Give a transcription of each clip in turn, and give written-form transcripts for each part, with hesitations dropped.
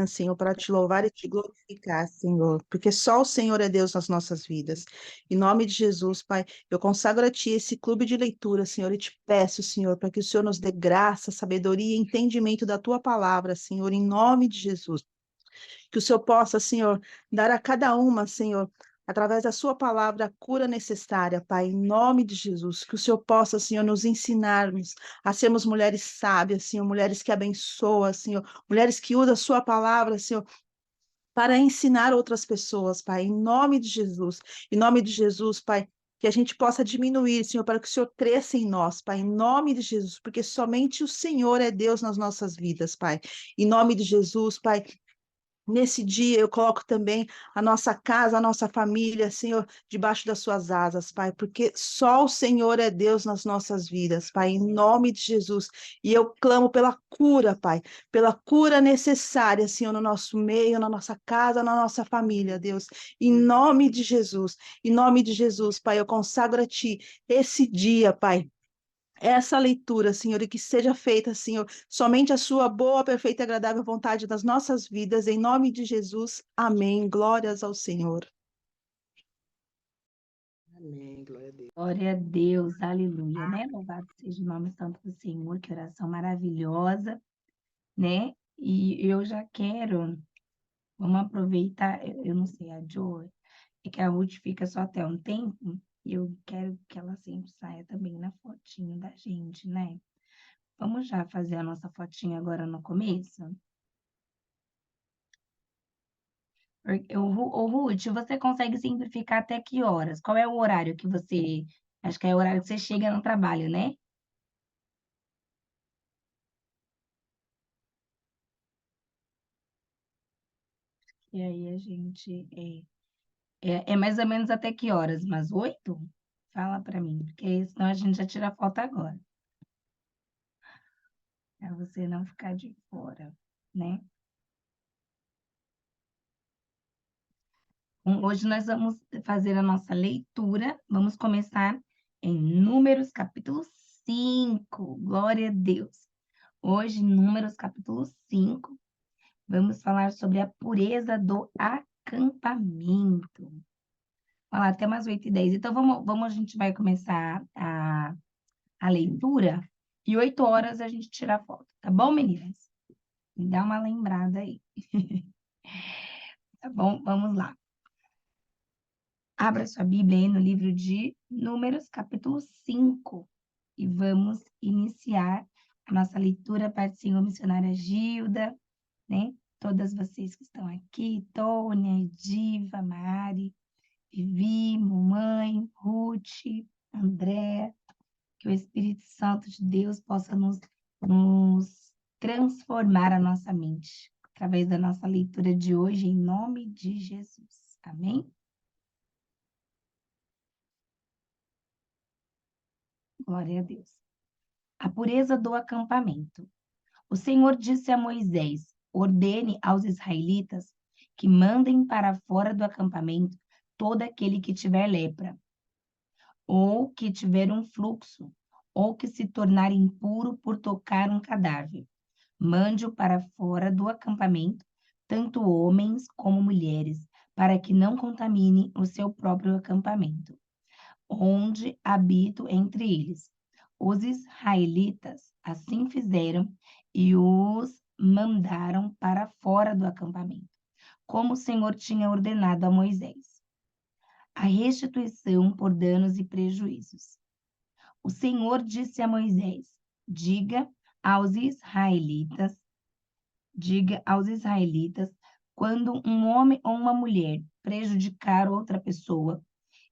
Senhor, para te louvar e te glorificar, Senhor, porque só o Senhor é Deus nas nossas vidas. Em nome de Jesus, Pai, eu consagro a Ti esse clube de leitura, Senhor, e te peço, Senhor, para que o Senhor nos dê graça, sabedoria e entendimento da Tua palavra, Senhor, em nome de Jesus. Que o Senhor possa, Senhor, dar a cada uma, Senhor, através da sua palavra, a cura necessária, Pai, em nome de Jesus. Que o Senhor possa, Senhor, nos ensinarmos a sermos mulheres sábias, Senhor, mulheres que abençoam, Senhor, mulheres que usam a sua palavra, Senhor, para ensinar outras pessoas, Pai, em nome de Jesus. Em nome de Jesus, Pai, que a gente possa diminuir, Senhor, para que o Senhor cresça em nós, Pai, em nome de Jesus, porque somente o Senhor é Deus nas nossas vidas, Pai. Em nome de Jesus, Pai, nesse dia eu coloco também a nossa casa, a nossa família, Senhor, debaixo das suas asas, Pai, porque só o Senhor é Deus nas nossas vidas, Pai, em nome de Jesus. E eu clamo pela cura, Pai, pela cura necessária, Senhor, no nosso meio, na nossa casa, na nossa família, Deus, em nome de Jesus. Em nome de Jesus, Pai, eu consagro a Ti esse dia, Pai, essa leitura, Senhor, e que seja feita, Senhor, somente a sua boa, perfeita e agradável vontade das nossas vidas, em nome de Jesus. Amém. Glórias ao Senhor. Amém, glória a Deus. Glória a Deus, aleluia, né? Louvado seja o nome santo do Senhor, que oração maravilhosa, né? E eu já quero, vamos aproveitar, eu não sei, a Joy, é que a Ruth fica só até um tempo, e eu quero que ela sempre saia também na fotinho da gente, né? Vamos já fazer a nossa fotinha agora no começo? Ô, Ruth, você consegue sempre ficar até que horas? Qual é o horário que você... Acho que é o horário que você chega no trabalho, né? E aí a gente... É mais ou menos até que horas? Umas 8? Fala para mim, porque senão a gente já tira a foto agora. Para você não ficar de fora, né? Hoje nós vamos fazer a nossa leitura. Vamos começar em Números, capítulo 5. Glória a Deus. Hoje, Números, capítulo 5, vamos falar sobre a pureza do acampamento. Falar até umas 8h10. Então, a gente vai começar a leitura e 8 horas a gente tira a foto, tá bom, meninas? Me dá uma lembrada aí. Tá bom? Vamos lá. Abra sua Bíblia aí no livro de Números, capítulo 5, e vamos iniciar a nossa leitura. Pai do Senhor, missionária Gilda, né? Todas vocês que estão aqui, Tônia, Diva, Mari, Vivi, mamãe, Ruth, André, que o Espírito Santo de Deus possa nos transformar a nossa mente através da nossa leitura de hoje, em nome de Jesus. Amém? Glória a Deus. A pureza do acampamento. O Senhor disse a Moisés: ordene aos israelitas que mandem para fora do acampamento todo aquele que tiver lepra, ou que tiver um fluxo, ou que se tornar impuro por tocar um cadáver. Mande-o para fora do acampamento, tanto homens como mulheres, para que não contamine o seu próprio acampamento, onde habito entre eles. Os israelitas assim fizeram e os mandaram para fora do acampamento, como o Senhor tinha ordenado a Moisés. A restituição por danos e prejuízos. O Senhor disse a Moisés: diga aos israelitas, quando um homem ou uma mulher prejudicar outra pessoa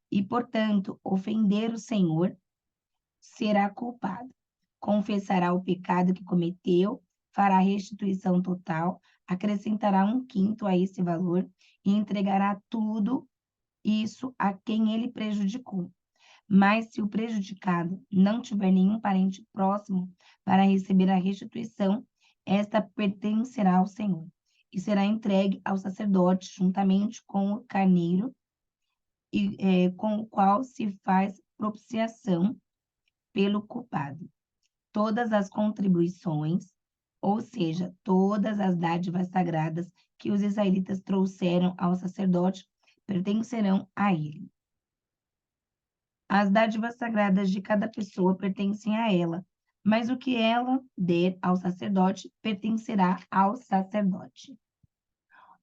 e, portanto, ofender o Senhor, será culpado. Confessará o pecado que cometeu, fará restituição total, acrescentará 1/5 a esse valor e entregará tudo isso a quem ele prejudicou. Mas se o prejudicado não tiver nenhum parente próximo para receber a restituição, esta pertencerá ao Senhor e será entregue ao sacerdote juntamente com o carneiro com o qual se faz propiciação pelo culpado. Todas as contribuições ou seja, todas as dádivas sagradas que os israelitas trouxeram ao sacerdote pertencerão a ele. As dádivas sagradas de cada pessoa pertencem a ela, mas o que ela der ao sacerdote pertencerá ao sacerdote.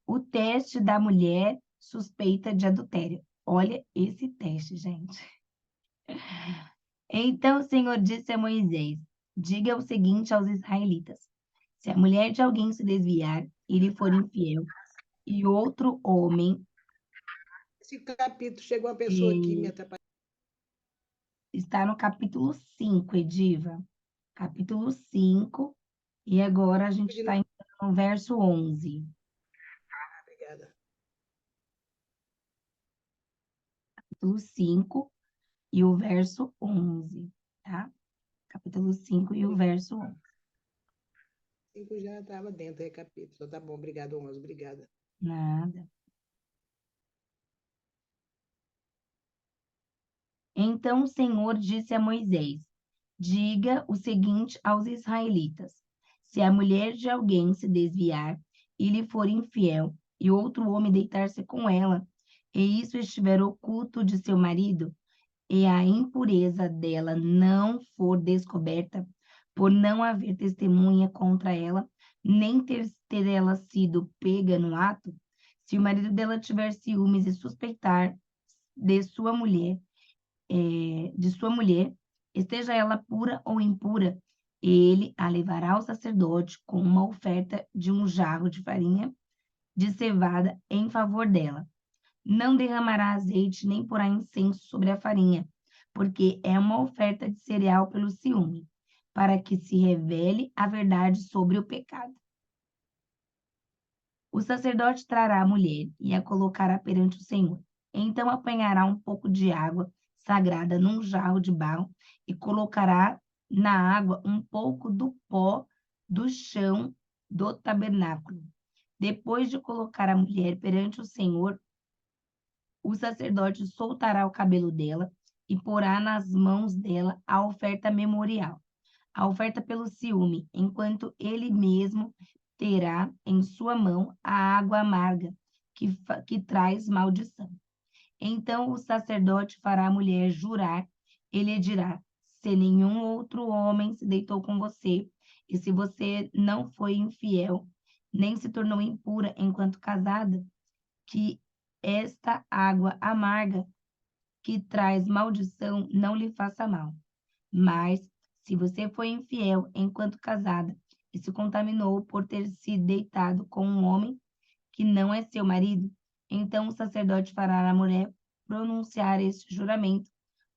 O teste da mulher suspeita de adultério. Olha esse teste, gente. Então o Senhor disse a Moisés: diga o seguinte aos israelitas: se a mulher de alguém se desviar e lhe for infiel, e outro homem Esse capítulo, chegou uma pessoa aqui me atrapalhou. está no capítulo 5, Ediva. Capítulo 5, e agora a gente está no verso 11. Obrigada. Capítulo 5 e o verso 11, tá? Capítulo 5 e o verso 11. 5 já estava dentro, é capítulo. Tá bom, obrigado, 11, obrigada. Nada. Então o Senhor disse a Moisés: diga o seguinte aos israelitas: se a mulher de alguém se desviar e lhe for infiel, e outro homem deitar-se com ela, e isso estiver oculto de seu marido, e a impureza dela não for descoberta, por não haver testemunha contra ela, nem ter ela sido pega no ato, se o marido dela tiver ciúmes e suspeitar de sua mulher, esteja ela pura ou impura, ele a levará ao sacerdote com uma oferta de um jarro de farinha de cevada em favor dela. Não derramará azeite nem porá incenso sobre a farinha, porque é uma oferta de cereal pelo ciúme, para que se revele a verdade sobre o pecado. O sacerdote trará a mulher e a colocará perante o Senhor. Então apanhará um pouco de água sagrada num jarro de barro e colocará na água um pouco do pó do chão do tabernáculo. Depois de colocar a mulher perante o Senhor, o sacerdote soltará o cabelo dela e porá nas mãos dela a oferta memorial, a oferta pelo ciúme, enquanto ele mesmo terá em sua mão a água amarga que traz maldição. Então o sacerdote fará a mulher jurar, ele dirá: se nenhum outro homem se deitou com você, e se você não foi infiel, nem se tornou impura enquanto casada, que esta água amarga que traz maldição não lhe faça mal. Mas, se você foi infiel enquanto casada e se contaminou por ter se deitado com um homem que não é seu marido, então o sacerdote fará a mulher pronunciar este juramento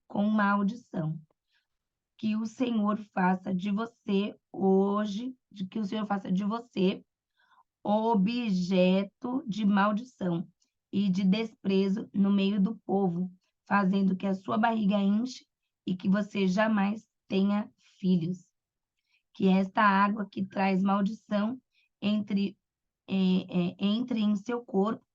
com maldição. Que o Senhor faça de você hoje, que o Senhor faça de você objeto de maldição e de desprezo no meio do povo, fazendo que a sua barriga enche e que você jamais tenha filhos. Que esta água que traz maldição entre em seu corpo,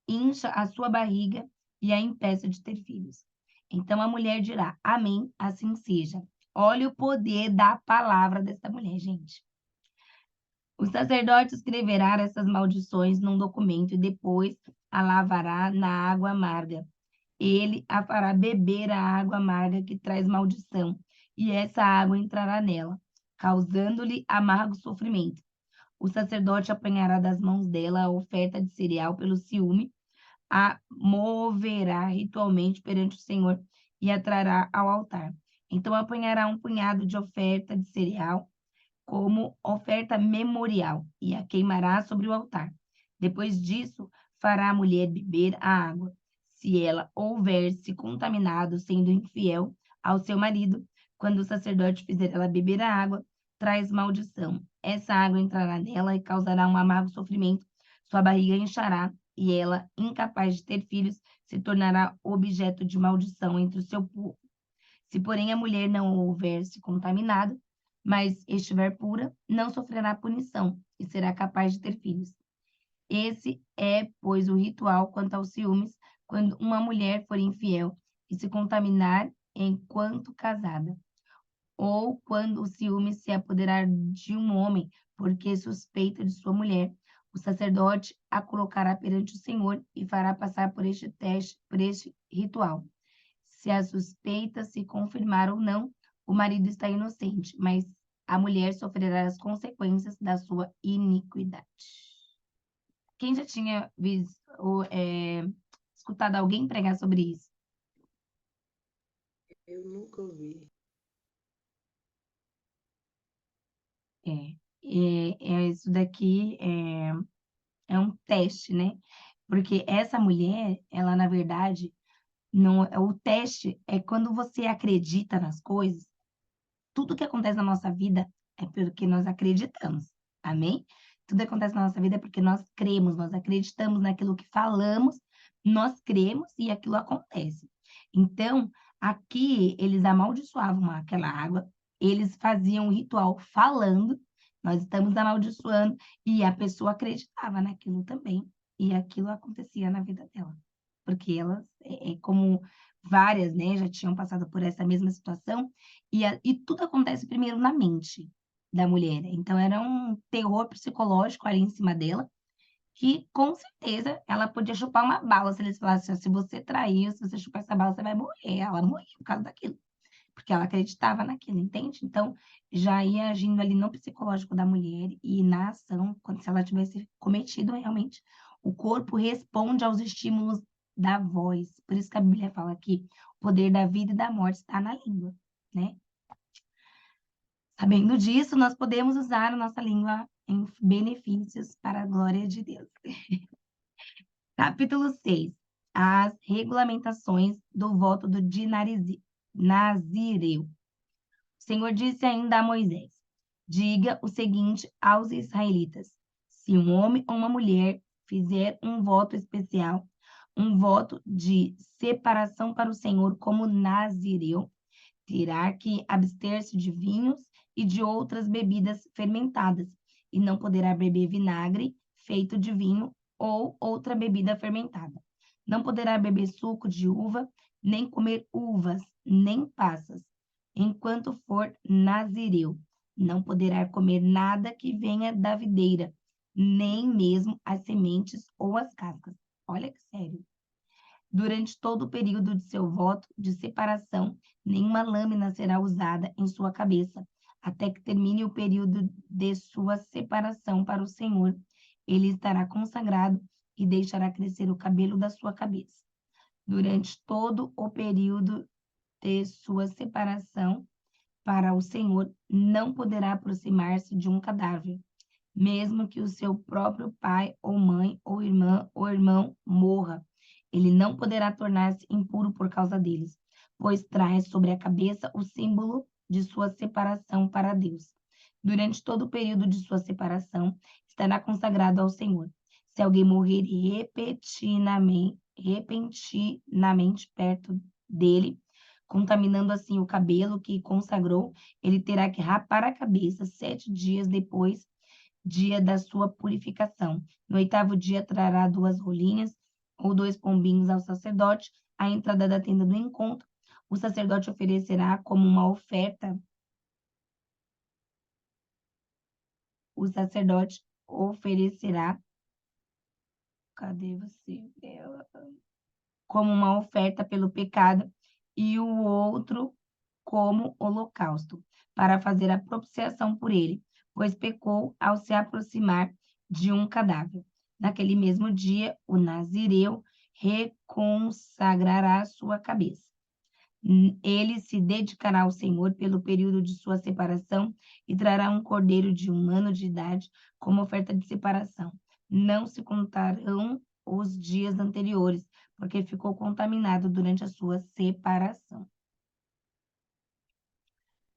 incha a sua barriga e a impeça de ter filhos. Então a mulher dirá: amém, assim seja. Olha o poder da palavra dessa mulher, gente. O sacerdote escreverá essas maldições num documento e depois a lavará na água amarga. Ele a fará beber a água amarga que traz maldição, e essa água entrará nela, causando-lhe amargo sofrimento. O sacerdote apanhará das mãos dela a oferta de cereal pelo ciúme, a moverá ritualmente perante o Senhor e a trará ao altar. Então apanhará um punhado de oferta de cereal como oferta memorial e a queimará sobre o altar. Depois disso, fará a mulher beber a água. Se ela houver se contaminado sendo infiel ao seu marido, quando o sacerdote fizer ela beber a água, traz maldição. Essa água entrará nela e causará um amargo sofrimento. Sua barriga inchará e ela, incapaz de ter filhos, se tornará objeto de maldição entre o seu povo. Se, porém, a mulher não houver se contaminado, mas estiver pura, não sofrerá punição e será capaz de ter filhos. Esse é, pois, o ritual quanto aos ciúmes, quando uma mulher for infiel e se contaminar enquanto casada, ou quando o ciúme se apoderar de um homem porque suspeita de sua mulher. O sacerdote a colocará perante o Senhor e fará passar por este teste, por este ritual. Se a suspeita se confirmar ou não, o marido está inocente, mas a mulher sofrerá as consequências da sua iniquidade. Quem já tinha visto, escutado alguém pregar sobre isso? Eu nunca ouvi. Isso daqui é um teste, né? Porque essa mulher, ela, na verdade, não, o teste é quando você acredita nas coisas, tudo que acontece na nossa vida é porque nós acreditamos. Amém? Tudo que acontece na nossa vida é porque nós cremos, nós acreditamos naquilo que falamos, nós cremos e aquilo acontece. Então, aqui eles amaldiçoavam aquela água, eles faziam um ritual falando, nós estamos amaldiçoando, e a pessoa acreditava naquilo também, e aquilo acontecia na vida dela. Porque elas, como várias, né, já tinham passado por essa mesma situação, e tudo acontece primeiro na mente da mulher. Então, era um terror psicológico ali em cima dela, que com certeza ela podia chupar uma bala se eles falassem, se você traiu, se você chupar essa bala, você vai morrer. Ela morria por causa daquilo, porque ela acreditava naquilo, entende? Então, já ia agindo ali no psicológico da mulher e na ação, quando se ela tivesse cometido realmente, o corpo responde aos estímulos da voz. Por isso que a Bíblia fala que o poder da vida e da morte está na língua, né? Sabendo disso, nós podemos usar a nossa língua em benefícios para a glória de Deus. Capítulo 6. As regulamentações do voto do Nazireu. O Senhor disse ainda a Moisés: diga o seguinte aos israelitas: se um homem ou uma mulher fizer um voto especial, um voto de separação para o Senhor como nazireu, terá que abster-se de vinhos e de outras bebidas fermentadas, e não poderá beber vinagre feito de vinho ou outra bebida fermentada. Não poderá beber suco de uva, nem comer uvas, nem passas, enquanto for nazireu. Não poderá comer nada que venha da videira, nem mesmo as sementes ou as cascas. Olha que sério. Durante todo o período de seu voto de separação, nenhuma lâmina será usada em sua cabeça, até que termine o período de sua separação para o Senhor. Ele estará consagrado e deixará crescer o cabelo da sua cabeça. Durante todo o período de sua separação para o Senhor, não poderá aproximar-se de um cadáver, mesmo que o seu próprio pai ou mãe ou irmã ou irmão morra. Ele não poderá tornar-se impuro por causa deles, pois traz sobre a cabeça o símbolo de sua separação para Deus. Durante todo o período de sua separação, estará consagrado ao Senhor. Se alguém morrer repentinamente perto dele, contaminando assim o cabelo que consagrou, ele terá que rapar a cabeça 7 dias depois, dia da sua purificação. No 8º dia trará 2 rolinhas ou 2 pombinhos ao sacerdote à entrada da tenda do encontro. O sacerdote oferecerá como uma oferta. O sacerdote oferecerá. Cadê você? Como uma oferta pelo pecado, e o outro como holocausto, para fazer a propiciação por ele, pois pecou ao se aproximar de um cadáver. Naquele mesmo dia, o nazireu reconsagrará sua cabeça. Ele se dedicará ao Senhor pelo período de sua separação e trará um cordeiro de 1 ano de idade como oferta de separação. Não se contarão os dias anteriores, porque ficou contaminado durante a sua separação.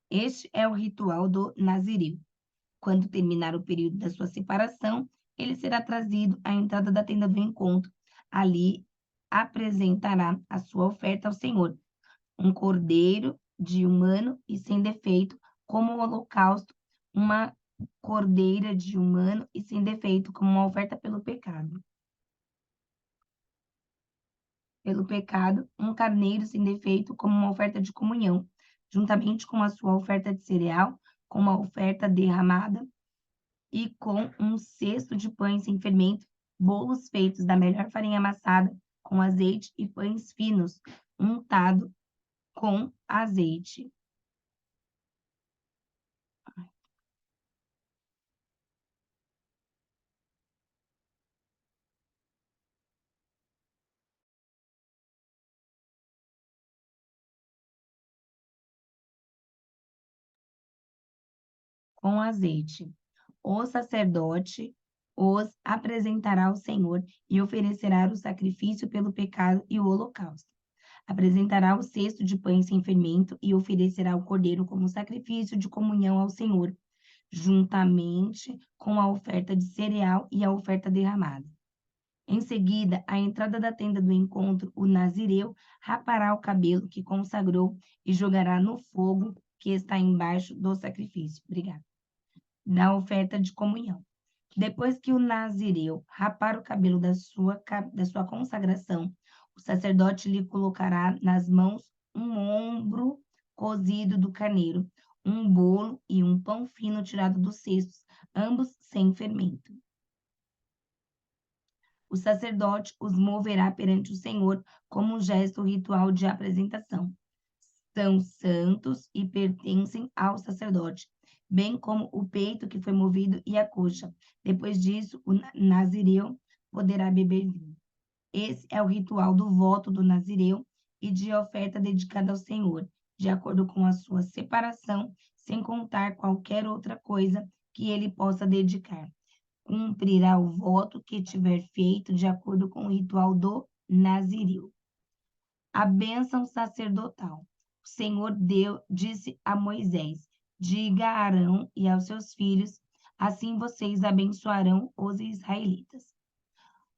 Este é o ritual do nazireu. Quando terminar o período da sua separação, ele será trazido à entrada da tenda do encontro. Ali apresentará a sua oferta ao Senhor, um cordeiro de 1 ano e sem defeito, como o holocausto, uma cordeira de 1 ano e sem defeito, como uma oferta pelo pecado. Pelo pecado, um carneiro sem defeito, como uma oferta de comunhão, juntamente com a sua oferta de cereal, com uma oferta derramada e com um cesto de pães sem fermento, bolos feitos da melhor farinha amassada, com azeite e pães finos, untado com azeite. Com azeite. O sacerdote os apresentará ao Senhor e oferecerá o sacrifício pelo pecado e o holocausto. Apresentará o cesto de pães sem fermento e oferecerá o cordeiro como sacrifício de comunhão ao Senhor, juntamente com a oferta de cereal e a oferta derramada. Em seguida, à entrada da tenda do encontro, o nazireu rapará o cabelo que consagrou e jogará no fogo que está embaixo do sacrifício. Obrigada. Da oferta de comunhão. Depois que o nazireu rapar o cabelo da sua consagração, o sacerdote lhe colocará nas mãos um ombro cozido do carneiro, um bolo e um pão fino tirado dos cestos, ambos sem fermento. O sacerdote os moverá perante o Senhor como um gesto ritual de apresentação. São santos e pertencem ao sacerdote, bem como o peito que foi movido e a coxa. Depois disso, o nazireu poderá beber vinho. Esse é o ritual do voto do nazireu e de oferta dedicada ao Senhor, de acordo com a sua separação, sem contar qualquer outra coisa que ele possa dedicar. Cumprirá o voto que tiver feito de acordo com o ritual do nazireu. A bênção sacerdotal. O Senhor disse a Moisés: diga a Arão e aos seus filhos, assim vocês abençoarão os israelitas.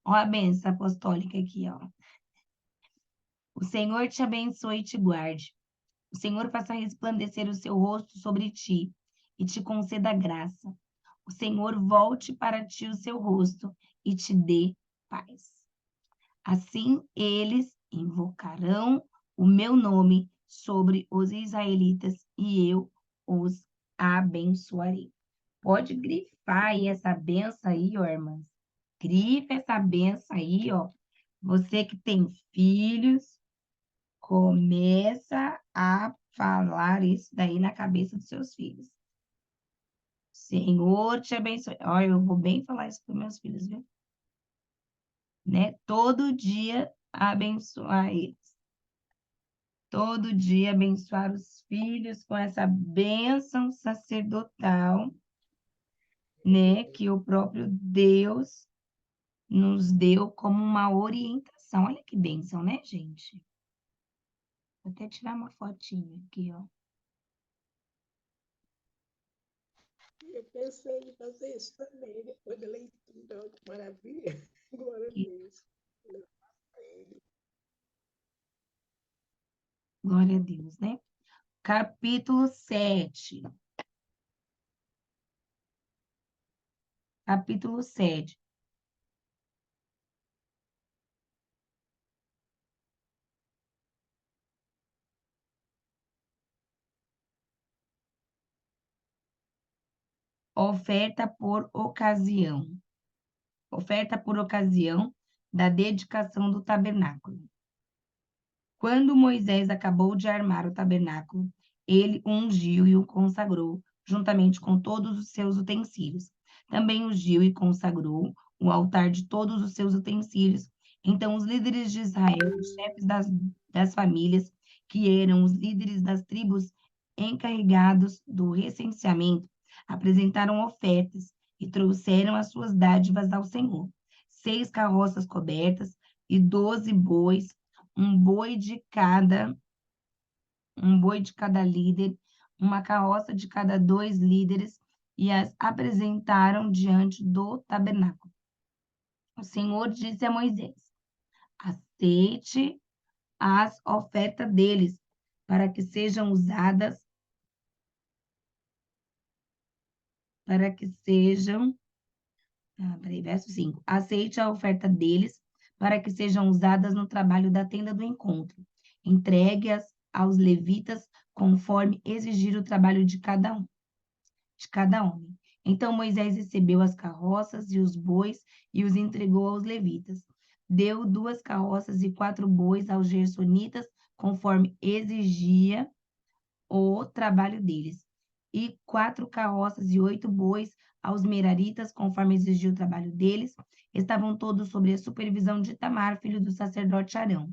Olha a bênção apostólica aqui, ó. O Senhor te abençoe e te guarde. O Senhor faça resplandecer o seu rosto sobre ti e te conceda graça. O Senhor volte para ti o seu rosto e te dê paz. Assim eles invocarão o meu nome sobre os israelitas e eu os abençoarei. Pode grifar aí essa benção aí, ó, irmãs. Grifa essa benção aí, ó. Você que tem filhos, começa a falar isso daí na cabeça dos seus filhos. Senhor te abençoe. Olha, eu vou bem falar isso para meus filhos, viu? Né? Todo dia abençoar eles. Todo dia abençoar os filhos com essa bênção sacerdotal, né? Que o próprio Deus nos deu como uma orientação. Olha que bênção, né, gente? Vou até tirar uma fotinha aqui, ó. Eu pensei em fazer isso também, depois da leitura. Olha que maravilha. Glória a Deus. Glória a Deus, né? Capítulo 7. Capítulo 7. Oferta por ocasião. Oferta por ocasião da dedicação do tabernáculo. Quando Moisés acabou de armar o tabernáculo, ele o ungiu e o consagrou, juntamente com todos os seus utensílios. Também ungiu e consagrou o altar de todos os seus utensílios. Então os líderes de Israel, os chefes das famílias, que eram os líderes das tribos encarregados do recenseamento, apresentaram ofertas e trouxeram as suas dádivas ao Senhor. 6 carroças cobertas e 12 bois, um boi de cada líder, uma carroça de cada 2 líderes, e as apresentaram diante do tabernáculo. O Senhor disse a Moisés: aceite as ofertas deles, para que sejam usadas, verso 5. Aceite a oferta deles, para que sejam usadas no trabalho da tenda do encontro. Entregue-as aos levitas, conforme exigir o trabalho de cada homem. Então Moisés recebeu as carroças e os bois e os entregou aos levitas. Deu 2 carroças e 4 bois aos gersonitas, conforme exigia o trabalho deles, e 4 carroças e 8 bois aos meraritas, conforme exigia o trabalho deles. Estavam todos sob a supervisão de Itamar, filho do sacerdote Arão.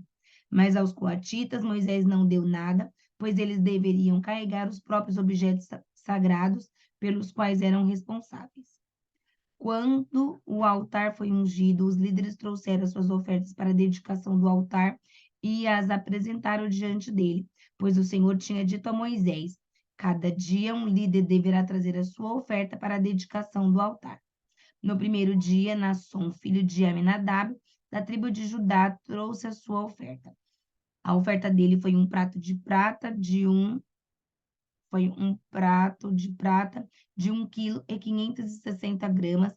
Mas aos coatitas Moisés não deu nada, pois eles deveriam carregar os próprios objetos sagrados pelos quais eram responsáveis. Quando o altar foi ungido, os líderes trouxeram suas ofertas para a dedicação do altar e as apresentaram diante dele, pois o Senhor tinha dito a Moisés: cada dia um líder deverá trazer a sua oferta para a dedicação do altar. No primeiro dia, Nasson, filho de Aminadab, da tribo de Judá, trouxe a sua oferta. A oferta dele foi um prato de prata de 1 quilo e 560 gramas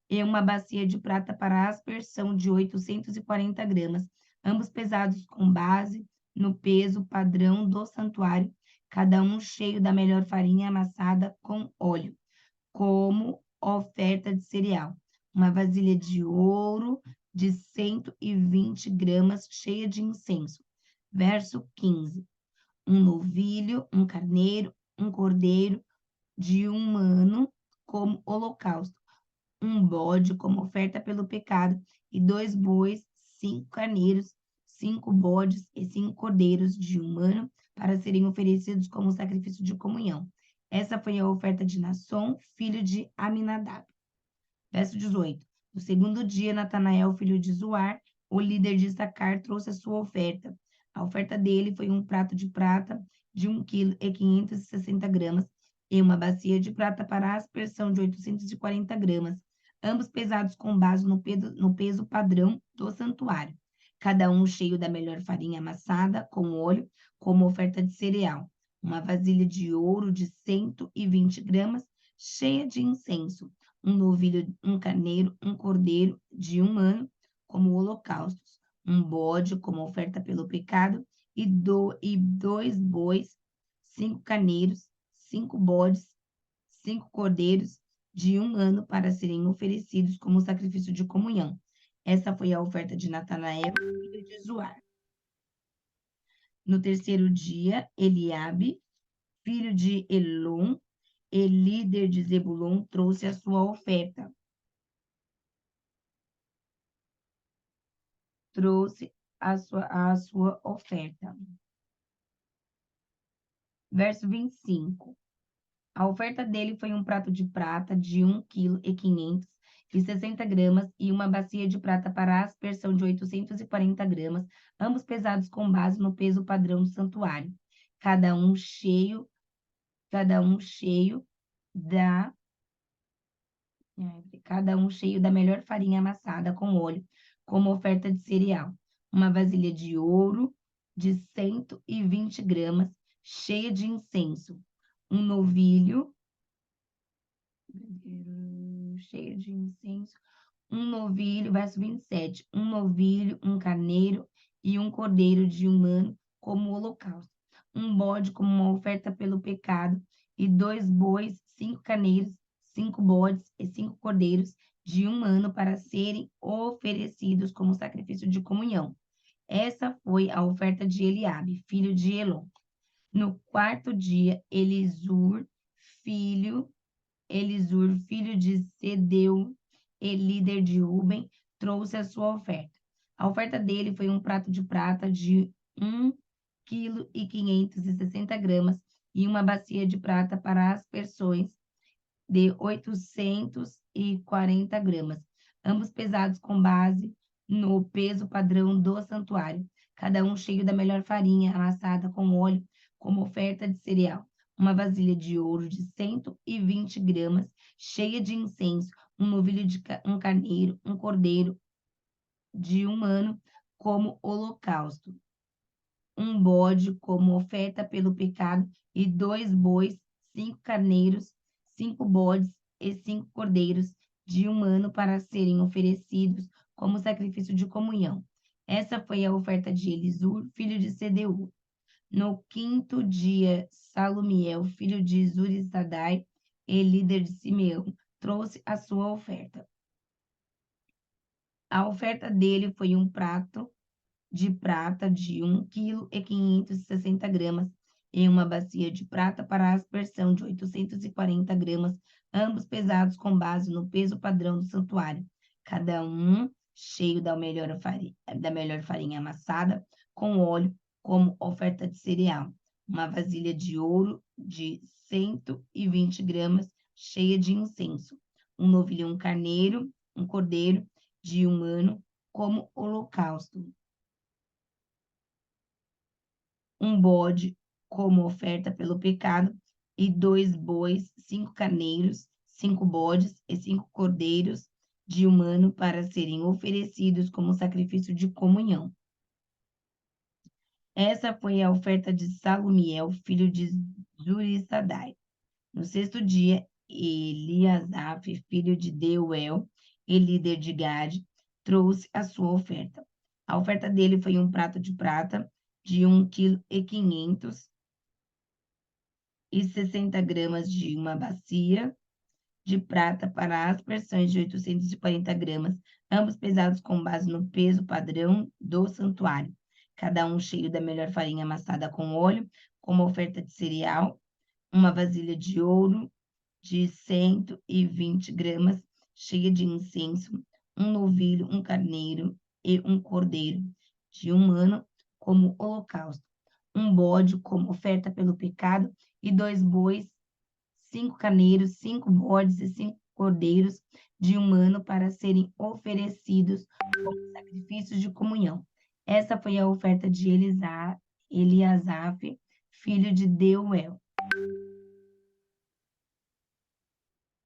e uma bacia de prata para aspersão de 840 gramas, ambos pesados com base no peso padrão do santuário, cada um cheio da melhor farinha amassada com óleo, como oferta de cereal. Uma vasilha de ouro de 120 gramas cheia de incenso. Verso 15. Um novilho, um carneiro, um cordeiro de 1 ano como holocausto, um bode como oferta pelo pecado, e 2 bois, 5 carneiros, 5 bodes e 5 cordeiros de 1 ano para serem oferecidos como sacrifício de comunhão. Essa foi a oferta de Nasson, filho de Aminadab. Verso 18. No segundo dia, Natanael, filho de Zuar, o líder de Issacar, trouxe a sua oferta. A oferta dele foi um prato de prata de 1 quilo e 560 gramas e uma bacia de prata para aspersão de 840 gramas, ambos pesados com base no peso padrão do santuário, cada um cheio da melhor farinha amassada com óleo, como oferta de cereal. Uma vasilha de ouro de 120 gramas, cheia de incenso, um novilho, um carneiro, um cordeiro de 1 ano, como holocaustos, um bode como oferta pelo pecado, e 2 bois, 5 carneiros, 5 bodes, 5 cordeiros de 1 ano para serem oferecidos como sacrifício de comunhão. Essa foi a oferta de Natanael, filho de Zuar. No terceiro dia, Eliabe, filho de Elon, e líder de Zebulon, trouxe a sua oferta. Verso 25. A oferta dele foi um prato de prata de 1 quilo e 560 gramas e uma bacia de prata para aspersão de 840 gramas, ambos pesados com base no peso padrão do santuário, cada um cheio da melhor farinha amassada com óleo, como oferta de cereal. Uma vasilha de ouro de 120 gramas, cheia de incenso. Um novilho cheio de incenso. Um novilho, verso 27. Um novilho, um carneiro e um cordeiro de 1 ano como holocausto. Um bode como uma oferta pelo pecado, e 2 bois, 5 carneiros, 5 bodes e 5 cordeiros de 1 ano para serem oferecidos como sacrifício de comunhão. Essa foi a oferta de Eliabe, filho de Elon. No quarto dia, Elisur, filho de Sedeu e líder de Ruben, trouxe a sua oferta. A oferta dele foi um prato de prata de 1 quilo e 560 gramas e uma bacia de prata para aspersões de 840 gramas, ambos pesados com base no peso padrão do santuário, cada um cheio da melhor farinha amassada com óleo, como oferta de cereal. Uma vasilha de ouro de 120 gramas, cheia de incenso, um novilho um carneiro, um cordeiro de 1 ano como holocausto, um bode como oferta pelo pecado e 2 bois, 5 carneiros, 5 bodes e 5 cordeiros de 1 ano para serem oferecidos como sacrifício de comunhão. Essa foi a oferta de Elisur, filho de Sedeur. No quinto dia, Salumiel, filho de Zurissadai e líder de Simeão, trouxe a sua oferta. A oferta dele foi um prato de prata de 1,560 kg e uma bacia de prata para aspersão de 840 gramas, ambos pesados com base no peso padrão do santuário, cada um cheio da melhor farinha amassada com óleo como oferta de cereal. Uma vasilha de ouro de 120 gramas cheia de incenso. Um novilho, um carneiro, um cordeiro de 1 ano como holocausto. Um bode como oferta pelo pecado, e 2 bois, 5 carneiros, 5 bodes e 5 cordeiros de 1 ano para serem oferecidos como sacrifício de comunhão. Essa foi a oferta de Salumiel, filho de Zurissadai. No 6º dia, Eliasaf, filho de Deuel, e líder de Gade, trouxe a sua oferta. A oferta dele foi um prato de prata de 1,560 kg de uma bacia de prata para aspersões de 840 gramas, ambos pesados com base no peso padrão do santuário, cada um cheio da melhor farinha amassada com óleo, como oferta de cereal, uma vasilha de ouro de 120 gramas, cheia de incenso, um novilho, um carneiro e um cordeiro de 1 ano como holocausto, um bode como oferta pelo pecado e 2 bois, 5 carneiros, 5 bodes e 5 cordeiros de 1 ano para serem oferecidos como sacrifícios de comunhão. Essa foi a oferta de Eliasaf, filho de Deuel.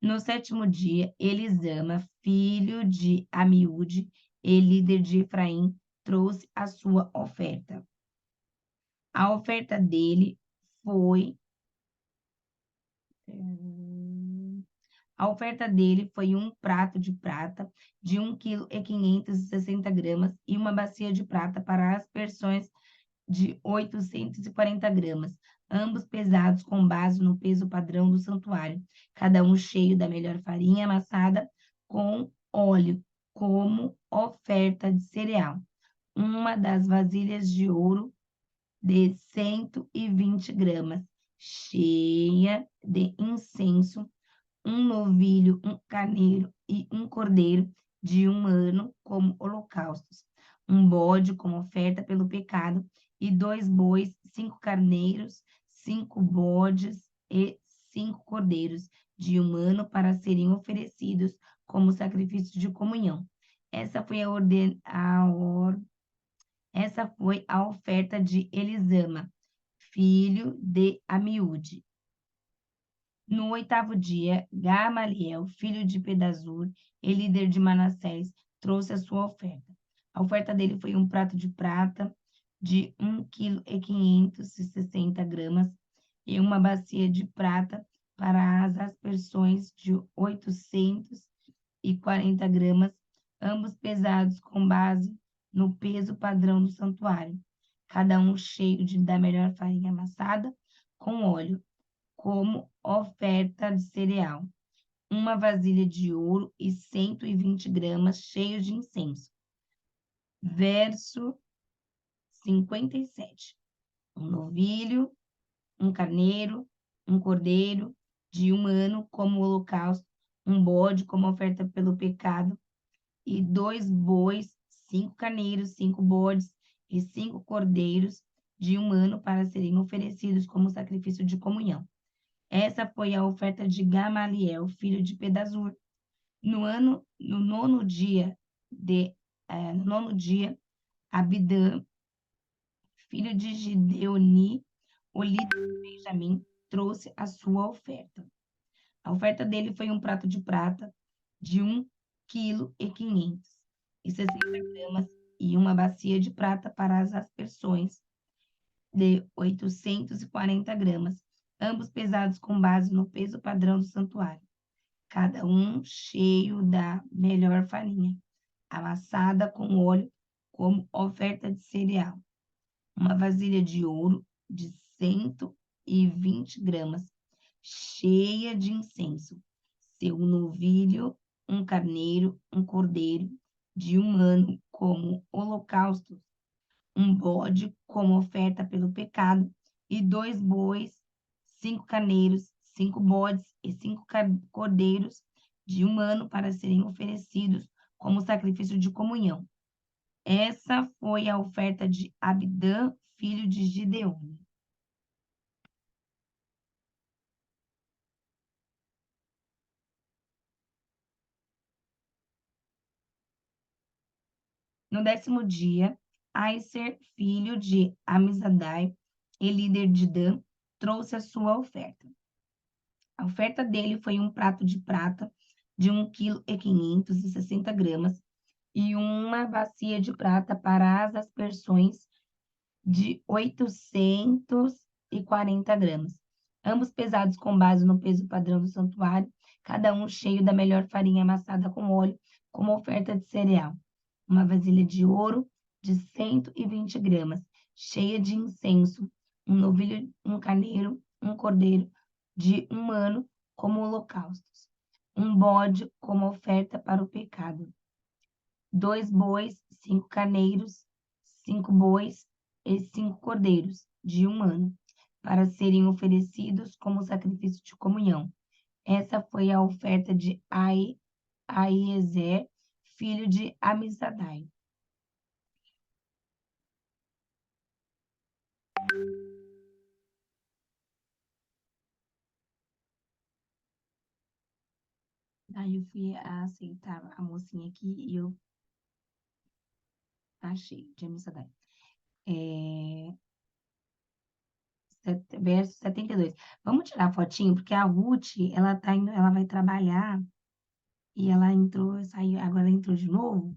No 7º dia, Elisama, filho de Amiúde e líder de Efraim, trouxe a sua oferta. A oferta dele foi um prato de prata de 1,560 kg e uma bacia de prata para aspersões de 840 gramas, ambos pesados com base no peso padrão do santuário, cada um cheio da melhor farinha amassada com óleo, como oferta de cereal. Uma das vasilhas de ouro de 120 gramas, cheia de incenso, um novilho, um carneiro e um cordeiro de 1 ano como holocaustos, um bode como oferta pelo pecado, e 2 bois, 5 carneiros, 5 bodes e 5 cordeiros de 1 ano para serem oferecidos como sacrifício de comunhão. Essa foi a oferta de Elisama, filho de Amiúde. No 8º dia, Gamaliel, filho de Pedazur e líder de Manassés, trouxe a sua oferta. A oferta dele foi um prato de prata de 1,560 kg e uma bacia de prata para as aspersões de 840 gramas, ambos pesados com base no peso padrão do santuário, cada um cheio da melhor farinha amassada com óleo, como oferta de cereal, uma vasilha de ouro e 120 gramas cheios de incenso. Verso 57. Um novilho, um carneiro, um cordeiro de 1 ano como holocausto, um bode como oferta pelo pecado, e 2 bois, 5 carneiros, 5 bodes e 5 cordeiros de 1 ano para serem oferecidos como sacrifício de comunhão. Essa foi a oferta de Gamaliel, filho de Pedazur. No 9º dia, Abidã, filho de Gideoni, o líder de Benjamim, trouxe a sua oferta. A oferta dele foi um prato de prata de 1,560 kg e uma bacia de prata para as aspersões de 840 gramas, ambos pesados com base no peso padrão do santuário, cada um cheio da melhor farinha, amassada com óleo como oferta de cereal. Uma vasilha de ouro de 120 gramas, cheia de incenso, ofereceu um novilho, um carneiro, um cordeiro de 1 ano como holocausto, um bode como oferta pelo pecado, e 2 bois, 5 carneiros, 5 bodes e 5 cordeiros de 1 ano para serem oferecidos como sacrifício de comunhão. Essa foi a oferta de Abidã, filho de Gideone. No 10º dia, Aiser, filho de Amizadai e líder de Dan, trouxe a sua oferta. A oferta dele foi um prato de prata de 1,560 kg e uma bacia de prata para as aspersões de 840 gramas, ambos pesados com base no peso padrão do santuário, cada um cheio da melhor farinha amassada com óleo, como oferta de cereal. Uma vasilha de ouro de 120 gramas, cheia de incenso, um novilho, um carneiro, um cordeiro de 1 ano como holocaustos, um bode como oferta para o pecado, 2 bois, 5 carneiros, 5 bois e 5 cordeiros de 1 ano, para serem oferecidos como sacrifício de comunhão. Essa foi a oferta de Aiezer, filho de Amizadai. Aí eu fui aceitar a mocinha aqui e eu achei, de Amizadai. Verso 72. Vamos tirar a fotinho, porque a Ruth, ela tá indo, ela vai trabalhar e ela entrou, saiu, agora ela entrou de novo.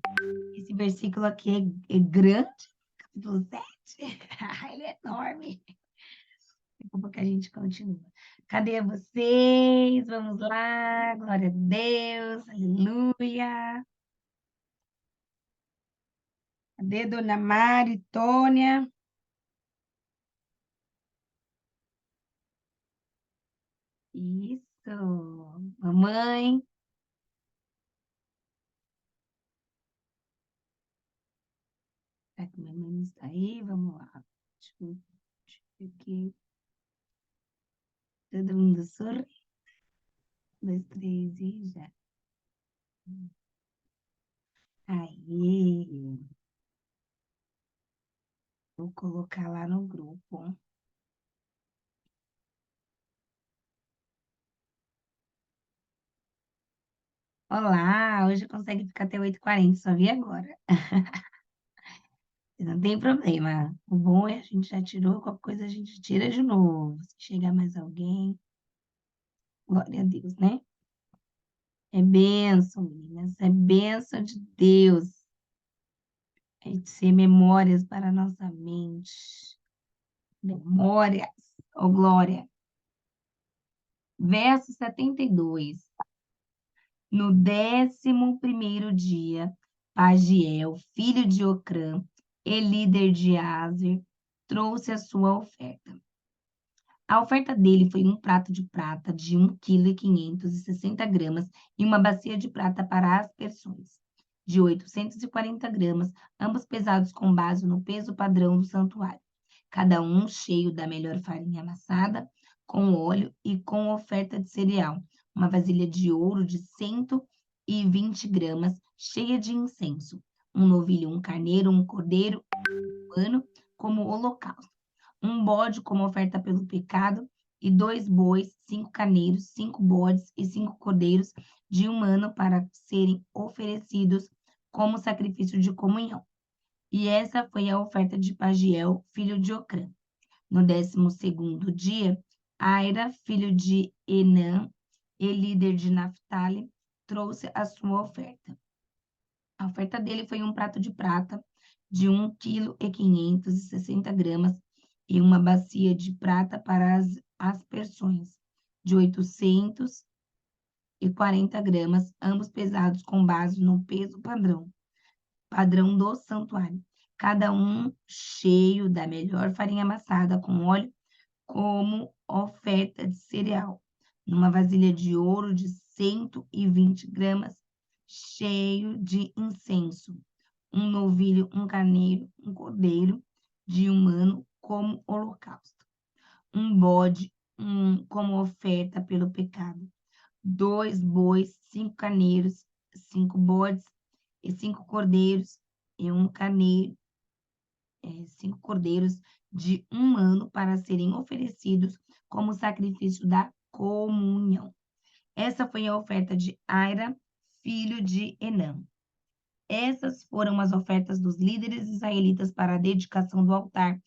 Esse versículo aqui é grande, capítulo 7. Ele é enorme. Daqui a pouco a gente continua. Cadê vocês? Vamos lá. Glória a Deus. Aleluia. Cadê Dona Mari, Tônia? Isso. Mamãe. Será que mamãe não está aí? Vamos lá. Deixa eu ver aqui. Todo mundo sorri. 1, 2, 3 e já. Aí. Vou colocar lá no grupo. Olá, hoje consegue ficar até 8h40, só vi agora. Não tem problema. O bom é a gente já tirou, qualquer coisa a gente tira de novo. Se chegar mais alguém, glória a Deus, né? É bênção, meninas, é bênção de Deus. É de ser memórias para a nossa mente. Memórias, oh glória. Verso 72. No 11º dia, Pagiel, filho de Ocrã, e líder de Azer, trouxe a sua oferta. A oferta dele foi um prato de prata de 1,560 kg e uma bacia de prata para aspersões, de 840 gramas, ambos pesados com base no peso padrão do santuário, cada um cheio da melhor farinha amassada, com óleo e com oferta de cereal, uma vasilha de ouro de 120 gramas, cheia de incenso, um novilho, um carneiro, um cordeiro, um ano, como holocausto, um bode como oferta pelo pecado, e 2 bois, 5 carneiros, 5 bodes e 5 cordeiros de 1 ano para serem oferecidos como sacrifício de comunhão. E essa foi a oferta de Pagiel, filho de Ocrã. No 12º dia, Aira, filho de Enã, e líder de Naphtali, trouxe a sua oferta. A oferta dele foi um prato de prata de 1,560 kg e uma bacia de prata para as aspersões, de 840 gramas, ambos pesados com base no peso padrão do santuário, cada um cheio da melhor farinha amassada com óleo, como oferta de cereal, numa vasilha de ouro de 120 gramas, cheio de incenso, um novilho, um carneiro, um cordeiro de um ano como holocausto, um bode como oferta pelo pecado, 2 bois, 5 carneiros, 5 bodes e 5 cordeiros e um carneiro, 5 cordeiros de um ano para serem oferecidos como sacrifício da comunhão. Essa foi a oferta de Aira, filho de Enã. Essas foram as ofertas dos líderes israelitas para a dedicação do altar,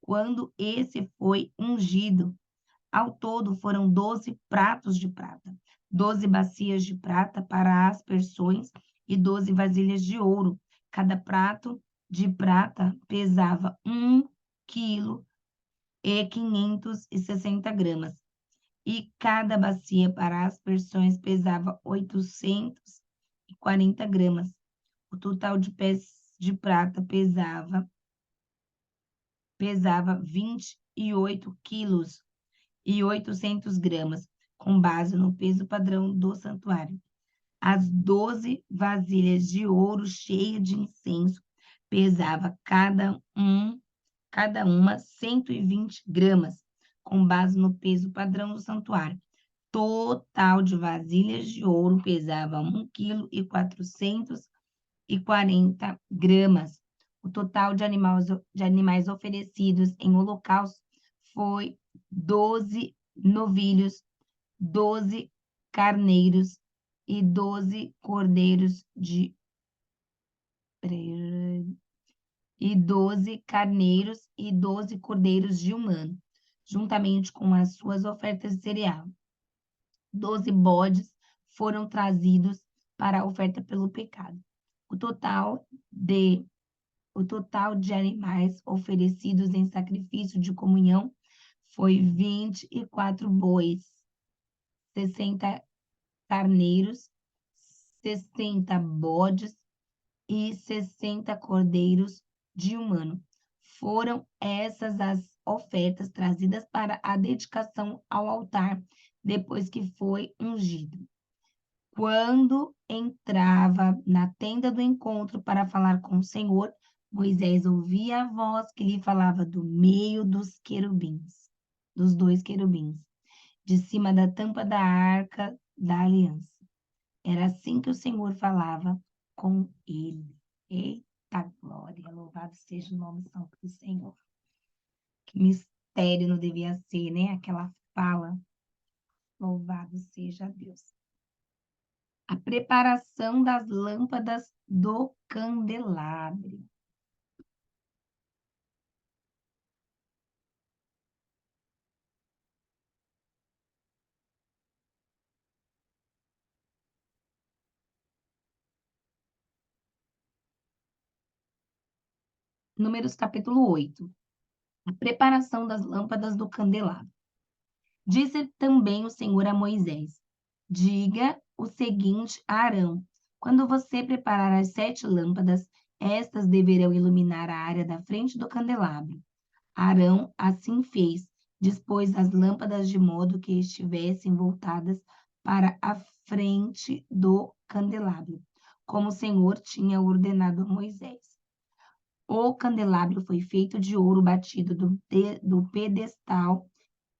quando esse foi ungido. Ao todo foram 12 pratos de prata, 12 bacias de prata para aspersões e 12 vasilhas de ouro. Cada prato de prata pesava 1 quilo e 560 gramas. E cada bacia para aspersões pesava 840 gramas. O total de pés de prata pesava 28 quilos e 800 gramas, com base no peso padrão do santuário. As 12 vasilhas de ouro cheias de incenso pesava cada uma 120 gramas, com base no peso padrão do santuário. Total de vasilhas de ouro pesava 1 quilo e 440 gramas. O total de animais oferecidos em holocausto foi 12 novilhos, 12 carneiros e 12 cordeiros de e 12 carneiros e 12 cordeiros de um ano, juntamente com as suas ofertas de cereal. 12 bodes foram trazidos para a oferta pelo pecado. O total de animais oferecidos em sacrifício de comunhão foi 24 bois, 60 carneiros, 60 bodes e 60 cordeiros de um ano. Foram essas as ofertas trazidas para a dedicação ao altar depois que foi ungido. Quando entrava na tenda do encontro para falar com o Senhor, Moisés ouvia a voz que lhe falava do meio dos querubins, dos 2 querubins, de cima da tampa da arca da aliança. Era assim que o Senhor falava com ele. Eita glória, louvado seja o nome santo do Senhor. Que mistério não devia ser, né? Aquela fala. Louvado seja Deus. A preparação das lâmpadas do candelabro. Números capítulo 8. A preparação das lâmpadas do candelabro. Disse também o Senhor a Moisés: diga o seguinte a Arão: quando você preparar as 7 lâmpadas, estas deverão iluminar a área da frente do candelabro. Arão assim fez, dispôs as lâmpadas de modo que estivessem voltadas para a frente do candelabro, como o Senhor tinha ordenado a Moisés. O candelabro foi feito de ouro batido do pedestal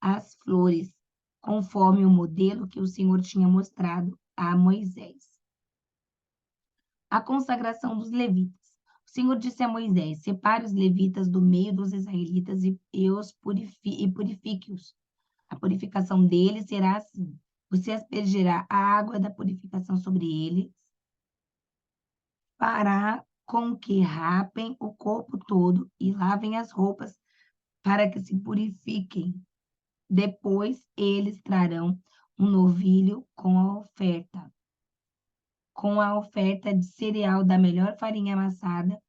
às flores, conforme o modelo que o Senhor tinha mostrado a Moisés. A consagração dos levitas. O Senhor disse a Moisés: separe os levitas do meio dos israelitas e purifique-os. A purificação deles será assim: você aspergirá a água da purificação sobre eles, fará com que rapem o corpo todo e lavem as roupas para que se purifiquem. Depois eles trarão um novilho com a oferta de cereal da melhor farinha amassada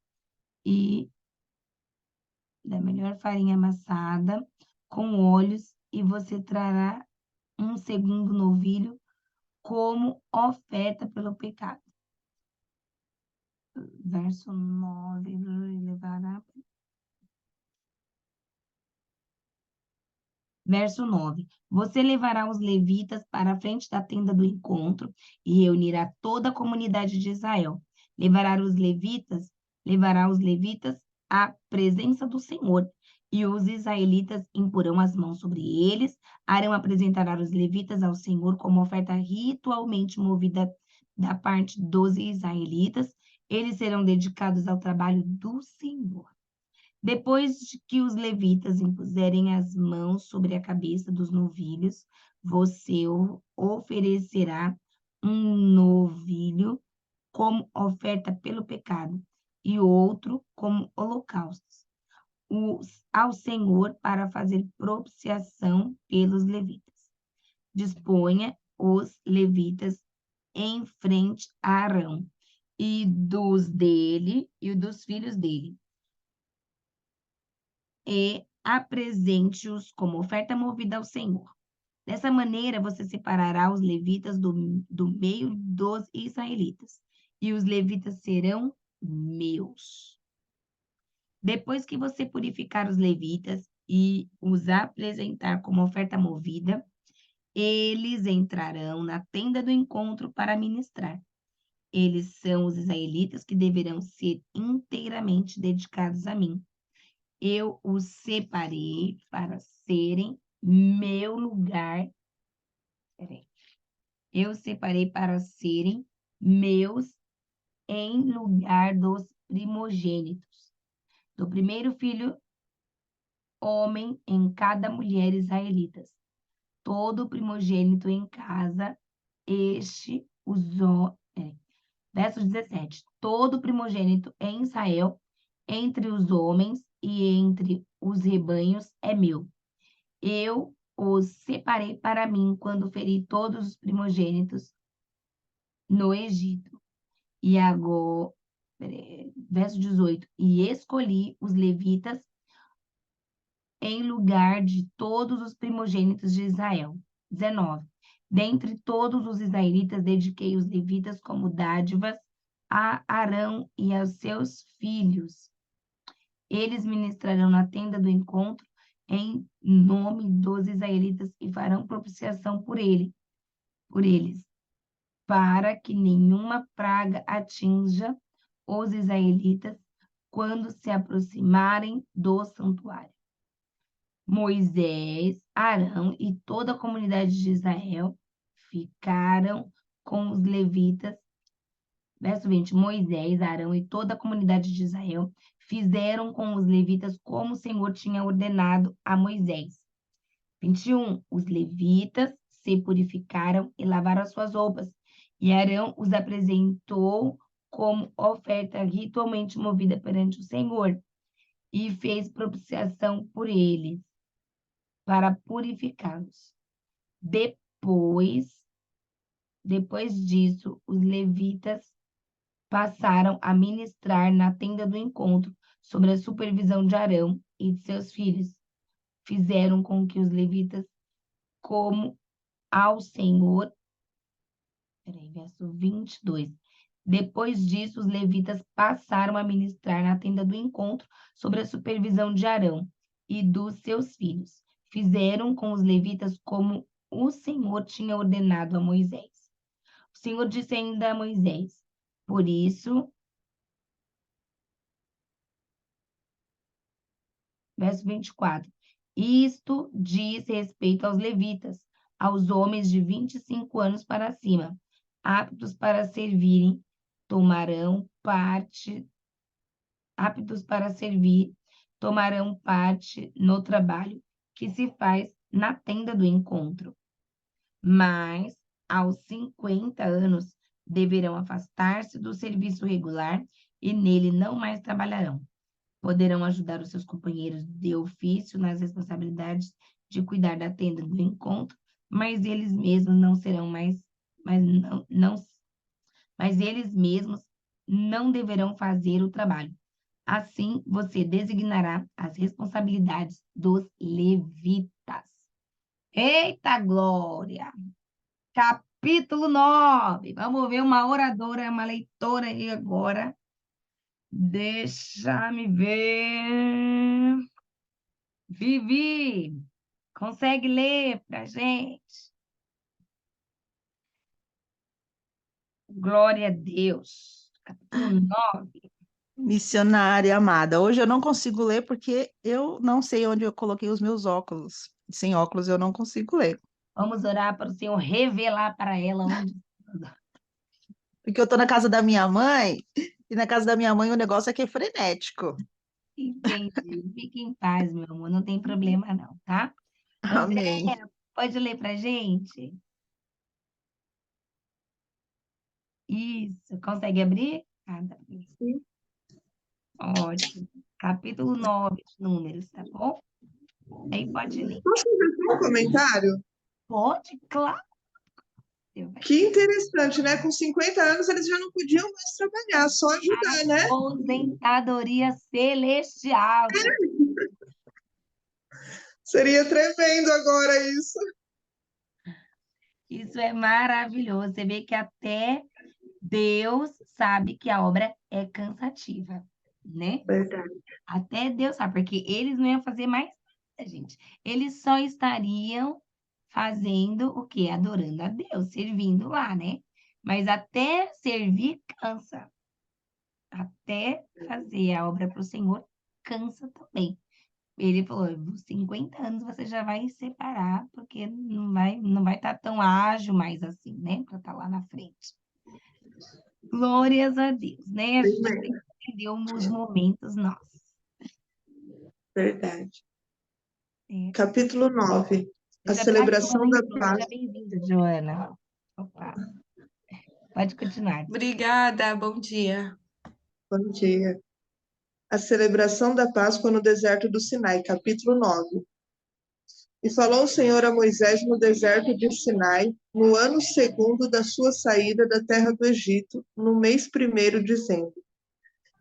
com óleos, e você trará um segundo novilho como oferta pelo pecado. Verso 9, levará. Verso 9. Você levará os levitas para a frente da tenda do encontro e reunirá toda a comunidade de Israel. Levará os levitas à presença do Senhor, e os israelitas imporão as mãos sobre eles. Arão apresentará os levitas ao Senhor como oferta ritualmente movida da parte dos israelitas. Eles serão dedicados ao trabalho do Senhor. Depois de que os levitas impuserem as mãos sobre a cabeça dos novilhos, você oferecerá um novilho como oferta pelo pecado e outro como holocaustos ao Senhor para fazer propiciação pelos levitas. Disponha os levitas em frente a Arão e dos dele e dos filhos dele, e apresente-os como oferta movida ao Senhor. Dessa maneira, você separará os levitas do meio dos israelitas, e os levitas serão meus. Depois que você purificar os levitas e os apresentar como oferta movida, eles entrarão na tenda do encontro para ministrar. Eles são os israelitas que deverão ser inteiramente dedicados a mim. Eu os separei para serem meu lugar. Eu separei para serem meus em lugar dos primogênitos, do primeiro filho homem em cada mulher israelitas. Todo primogênito em casa, verso 17. Todo primogênito em Israel, entre os homens e entre os rebanhos, é meu. Eu os separei para mim quando feri todos os primogênitos no Egito. E agora, verso 18. E escolhi os levitas em lugar de todos os primogênitos de Israel. 19. Dentre todos os israelitas, dediquei os levitas como dádivas a Arão e aos seus filhos. Eles ministrarão na tenda do encontro em nome dos israelitas e farão propiciação por eles, para que nenhuma praga atinja os israelitas quando se aproximarem do santuário. Moisés, Arão e toda a comunidade de Israel ficaram com os levitas. Verso 20. Moisés, Arão e toda a comunidade de Israel fizeram com os levitas como o Senhor tinha ordenado a Moisés. 21. Os levitas se purificaram e lavaram as suas roupas, e Arão os apresentou como oferta ritualmente movida perante o Senhor, e fez propiciação por eles, para purificá-los. Depois disso, os levitas passaram a ministrar na tenda do encontro, sob a supervisão de Arão e de seus filhos. Fizeram com que os levitas, como ao Senhor. Verso 22. Depois disso, os levitas passaram a ministrar na tenda do encontro, sob a supervisão de Arão e dos seus filhos. Fizeram com os levitas como o Senhor tinha ordenado a Moisés. O Senhor disse ainda a Moisés: por isso, verso 24, isto diz respeito aos levitas, aos homens de 25 anos para cima, aptos para servir, tomarão parte no trabalho que se faz na tenda do encontro. Mas, aos 50 anos, deverão afastar-se do serviço regular e nele não mais trabalharão. Poderão ajudar os seus companheiros de ofício nas responsabilidades de cuidar da tenda do encontro, mas eles mesmos não deverão fazer o trabalho. Assim, você designará as responsabilidades dos levitas. Eita glória! Capítulo 9. Vamos ver uma oradora, uma leitora aí agora. Deixa-me ver. Vivi. Consegue ler pra gente? Glória a Deus. Capítulo 9. Missionária amada. Hoje eu não consigo ler porque eu não sei onde eu coloquei os meus óculos. Sem óculos eu não consigo ler. Vamos orar para o Senhor revelar para ela onde. Porque eu tô na casa da minha mãe, e na casa da minha mãe o negócio aqui é frenético. Entendi. Fique em paz, meu amor. Não tem problema, não, tá? Amém. Andréia, pode ler pra gente? Isso. Consegue abrir? Ah, tá. Sim. Ótimo. Capítulo 9 de Números, tá bom? Aí pode ler. Posso fazer um comentário? Pode, claro. Você vai Que interessante, né? Com 50 anos eles já não podiam mais trabalhar, só ajudar, né? aposentadoria celestial. Seria tremendo agora isso. Isso é maravilhoso. Você vê que até Deus sabe que a obra é cansativa, né? Verdade. Até Deus sabe, porque eles não iam fazer mais nada, gente. Eles só estariam fazendo o quê? Adorando a Deus, servindo lá, né? Mas até servir cansa. Até fazer a obra para o Senhor cansa também. Ele falou, 50 anos você já vai separar, porque não vai estar tão ágil mais assim, né? Para estar lá na frente. Glórias a Deus, né? A gente tem Amém. que entender os momentos nossos. Verdade. É. Capítulo 9. A Já está a Joana celebração da entrou. Seja Páscoa. bem-vinda, Joana. Opa, pode continuar. Obrigada, bom dia. Bom dia. A celebração da Páscoa no deserto do Sinai, capítulo 9. E falou o Senhor a Moisés no deserto de Sinai, no ano segundo da sua saída da terra do Egito, no mês primeiro, dizendo: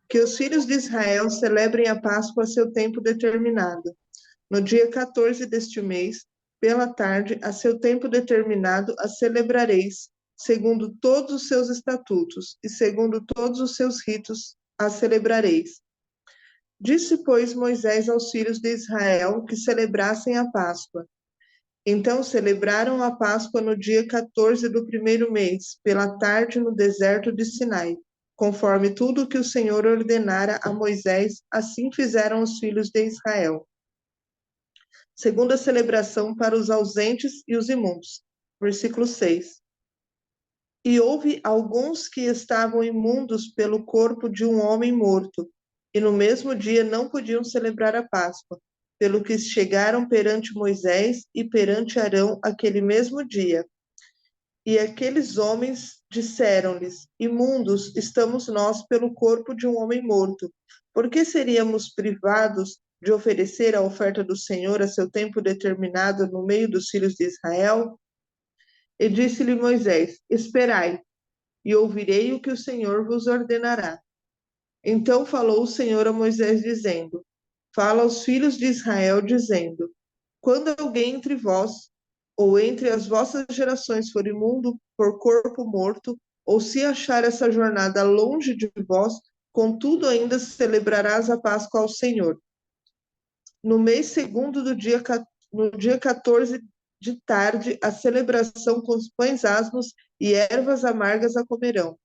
que os filhos de Israel celebrem a Páscoa a seu tempo determinado. No dia 14 deste mês, pela tarde, a seu tempo determinado, a celebrareis, segundo todos os seus estatutos, e segundo todos os seus ritos, a celebrareis. Disse, pois, Moisés aos filhos de Israel que celebrassem a Páscoa. Então celebraram a Páscoa no dia 14 do primeiro mês, pela tarde no deserto de Sinai. Conforme tudo o que o Senhor ordenara a Moisés, assim fizeram os filhos de Israel. Segunda celebração para os ausentes e os imundos. Versículo 6. E houve alguns que estavam imundos pelo corpo de um homem morto, e no mesmo dia não podiam celebrar a Páscoa, pelo que chegaram perante Moisés e perante Arão aquele mesmo dia. E aqueles homens disseram-lhes: imundos estamos nós pelo corpo de um homem morto. Por que seríamos privados de oferecer a oferta do Senhor a seu tempo determinado no meio dos filhos de Israel? E disse-lhe Moisés: esperai, e ouvirei o que o Senhor vos ordenará. Então falou o Senhor a Moisés, dizendo: fala aos filhos de Israel, dizendo: quando alguém entre vós, ou entre as vossas gerações for imundo por corpo morto, ou se achar essa jornada longe de vós, contudo ainda celebrarás a Páscoa ao Senhor. No mês segundo no dia 14 de tarde, a celebração com os pães asmos e ervas amargas a comerão.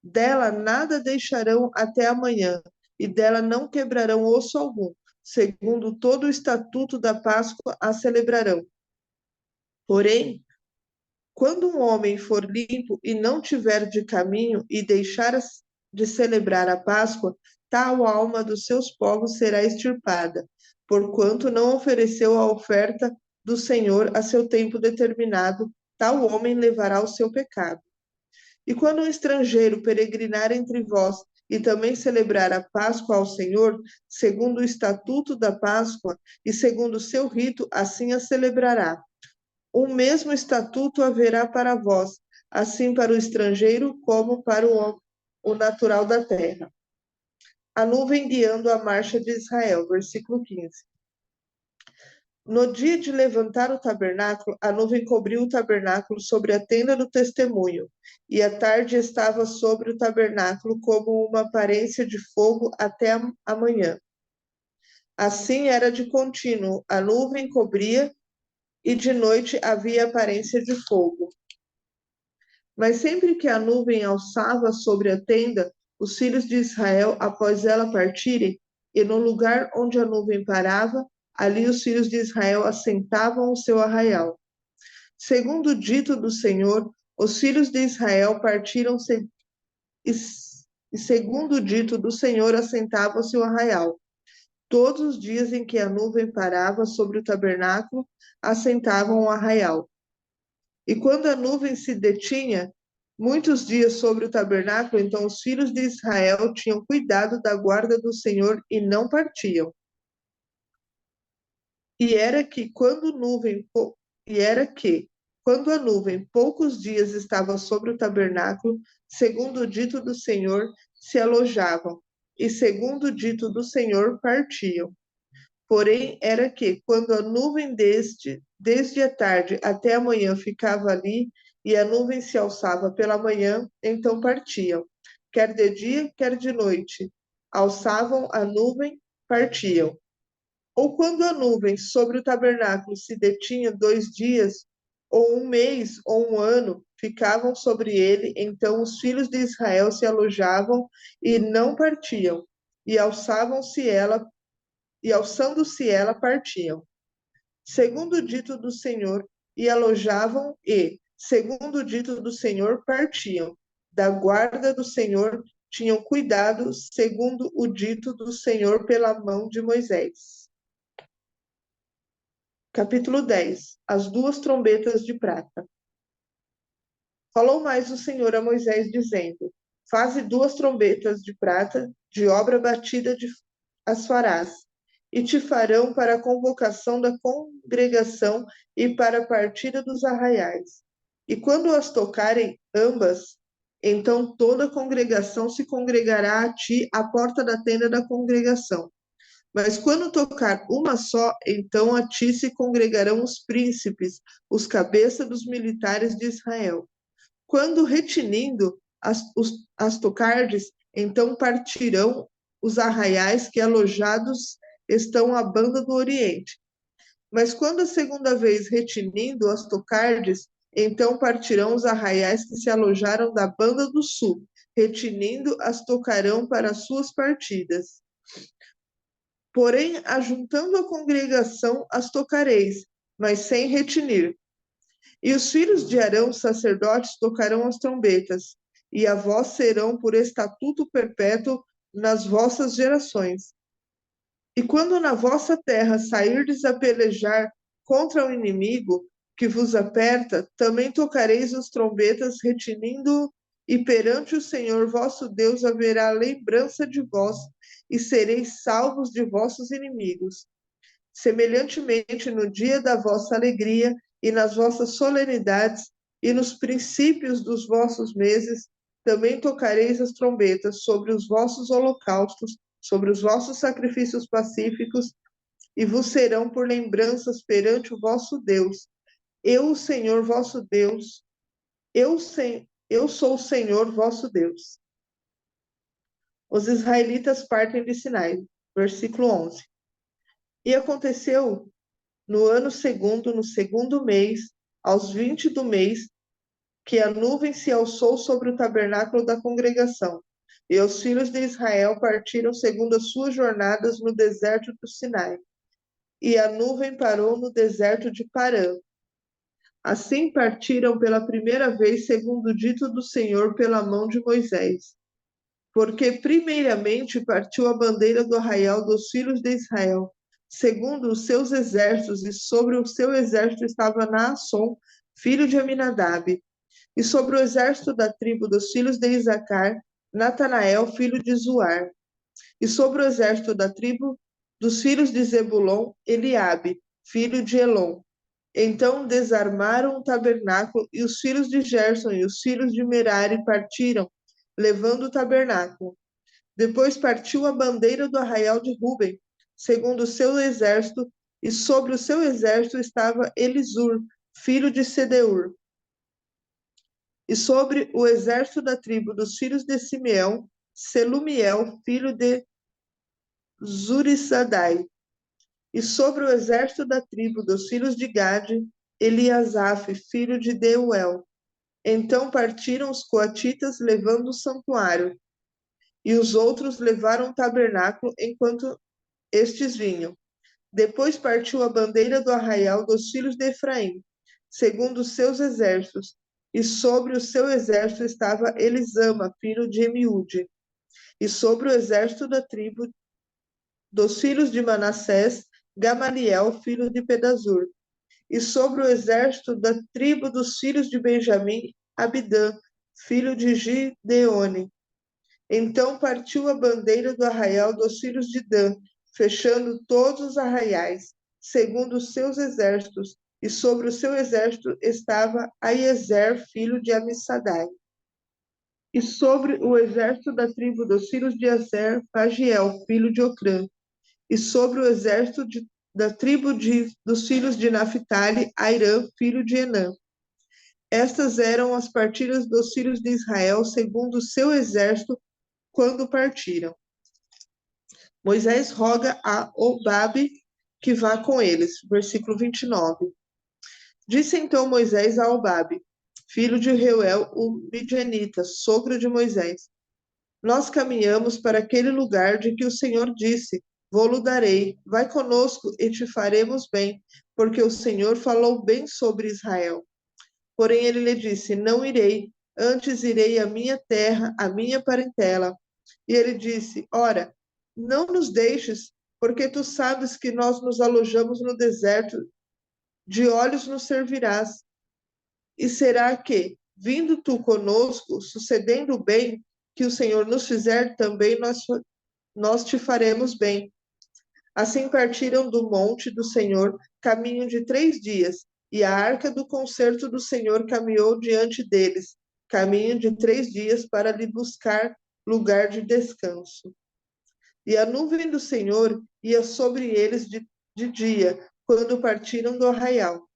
Dela nada deixarão até amanhã, e dela não quebrarão osso algum. Segundo todo o estatuto da Páscoa, a celebrarão. Porém, quando um homem for limpo e não tiver de caminho e deixar de celebrar a Páscoa, tal alma dos seus povos será extirpada, porquanto não ofereceu a oferta do Senhor a seu tempo determinado, tal homem levará o seu pecado. E quando um estrangeiro peregrinar entre vós e também celebrar a Páscoa ao Senhor, segundo o estatuto da Páscoa e segundo o seu rito, assim a celebrará. O mesmo estatuto haverá para vós, assim para o estrangeiro como para o natural da terra. A nuvem guiando a marcha de Israel, versículo 15. No dia de levantar o tabernáculo, a nuvem cobriu o tabernáculo sobre a tenda do testemunho, e a tarde estava sobre o tabernáculo como uma aparência de fogo até a manhã. Assim era de contínuo, a nuvem cobria e de noite havia aparência de fogo. Mas sempre que a nuvem alçava sobre a tenda, os filhos de Israel, após ela partirem, e no lugar onde a nuvem parava, ali os filhos de Israel assentavam o seu arraial. Segundo o dito do Senhor, os filhos de Israel partiram e segundo o dito do Senhor, assentavam-se o arraial. Todos os dias em que a nuvem parava sobre o tabernáculo, assentavam o arraial. E quando a nuvem se detinha muitos dias sobre o tabernáculo, então os filhos de Israel tinham cuidado da guarda do Senhor e não partiam. E era que quando a nuvem poucos dias estava sobre o tabernáculo, segundo o dito do Senhor, se alojavam, e segundo o dito do Senhor, partiam. Porém, era que, quando a nuvem desde a tarde até a manhã ficava ali, e a nuvem se alçava pela manhã, então partiam, quer de dia, quer de noite. Alçavam a nuvem, partiam. Ou quando a nuvem sobre o tabernáculo se detinha 2 dias, ou 1 mês, ou 1 ano, ficavam sobre ele, então os filhos de Israel se alojavam e não partiam, e alçando-se ela, partiam. Segundo o dito do Senhor, e alojavam segundo o dito do Senhor, partiam. Da guarda do Senhor tinham cuidado, segundo o dito do Senhor pela mão de Moisés. Capítulo 10. As 2 trombetas de prata. Falou mais o Senhor a Moisés, dizendo: Faze 2 trombetas de prata, de obra batida as farás, e te farão para a convocação da congregação e para a partida dos arraiais. E quando as tocarem ambas, então toda a congregação se congregará a ti à porta da tenda da congregação. Mas quando tocar uma só, então a ti se congregarão os príncipes, os cabeças dos militares de Israel. Quando retinindo as tocardes, então partirão os arraiais que alojados estão à banda do oriente. Mas quando a segunda vez retinindo as tocardes, então partirão os arraiais que se alojaram da banda do sul. Retinindo as tocarão para as suas partidas. Porém, ajuntando a congregação, as tocareis, mas sem retinir. E os filhos de Arão, sacerdotes, tocarão as trombetas, e a vós serão por estatuto perpétuo nas vossas gerações. E quando na vossa terra sairdes a pelejar contra o inimigo que vos aperta, também tocareis as trombetas, retinindo, e perante o Senhor vosso Deus haverá lembrança de vós, e sereis salvos de vossos inimigos. Semelhantemente, no dia da vossa alegria, e nas vossas solenidades, e nos princípios dos vossos meses, também tocareis as trombetas sobre os vossos holocaustos, sobre os vossos sacrifícios pacíficos, e vos serão por lembranças perante o vosso Deus. Eu, o Senhor vosso Deus, eu sou o Senhor vosso Deus. Os israelitas partem de Sinai. Versículo 11. E aconteceu no ano segundo, no segundo mês, aos 20 do mês, que a nuvem se alçou sobre o tabernáculo da congregação. E os filhos de Israel partiram segundo as suas jornadas no deserto do Sinai. E a nuvem parou no deserto de Parã. Assim partiram pela primeira vez, segundo o dito do Senhor pela mão de Moisés. Porque primeiramente partiu a bandeira do arraial dos filhos de Israel, segundo os seus exércitos, e sobre o seu exército estava Naasson, filho de Aminadab. E sobre o exército da tribo dos filhos de Isacar, Natanael, filho de Zuar. E sobre o exército da tribo dos filhos de Zebulon, Eliabe, filho de Elon. Então desarmaram o tabernáculo, e os filhos de Gerson e os filhos de Merari partiram, levando o tabernáculo. Depois partiu a bandeira do arraial de Ruben, segundo o seu exército, e sobre o seu exército estava Elisur, filho de Sedeur. E sobre o exército da tribo dos filhos de Simeão, Selumiel, filho de Zurissadai. E sobre o exército da tribo dos filhos de Gade, Eliasaf, filho de Deuel. Então partiram os coatitas levando o santuário, e os outros levaram o tabernáculo enquanto estes vinham. Depois partiu a bandeira do arraial dos filhos de Efraim, segundo os seus exércitos, e sobre o seu exército estava Elisama, filho de Emiúde. E sobre o exército da tribo dos filhos de Manassés, Gamaliel, filho de Pedazur. E sobre o exército da tribo dos filhos de Benjamim, Abidã, filho de Gideone. Então partiu a bandeira do arraial dos filhos de Dan, fechando todos os arraiais, segundo os seus exércitos, e sobre o seu exército estava Aiezer, filho de Amissadai. E sobre o exército da tribo dos filhos de Aser, Pagiel, filho de Ocrã. E sobre o exército da tribo dos filhos de Naphtali, Airã, filho de Enã. Estas eram as partidas dos filhos de Israel, segundo o seu exército, quando partiram. Moisés roga a Obabe que vá com eles. Versículo 29. Disse então Moisés a Obabe, filho de Reuel, o midianita, sogro de Moisés: Nós caminhamos para aquele lugar de que o Senhor disse: Vou-lo darei, vai conosco e te faremos bem, porque o Senhor falou bem sobre Israel. Porém ele lhe disse: Não irei, antes irei à minha terra, à minha parentela. E ele disse: Ora, não nos deixes, porque tu sabes que nós nos alojamos no deserto, de olhos nos servirás. E será que, vindo tu conosco, sucedendo o bem que o Senhor nos fizer, também nós te faremos bem. Assim partiram do monte do Senhor, caminho de 3 dias, e a arca do concerto do Senhor caminhou diante deles, caminho de 3 dias, para lhe buscar lugar de descanso. E a nuvem do Senhor ia sobre eles de dia, quando partiram do arraial.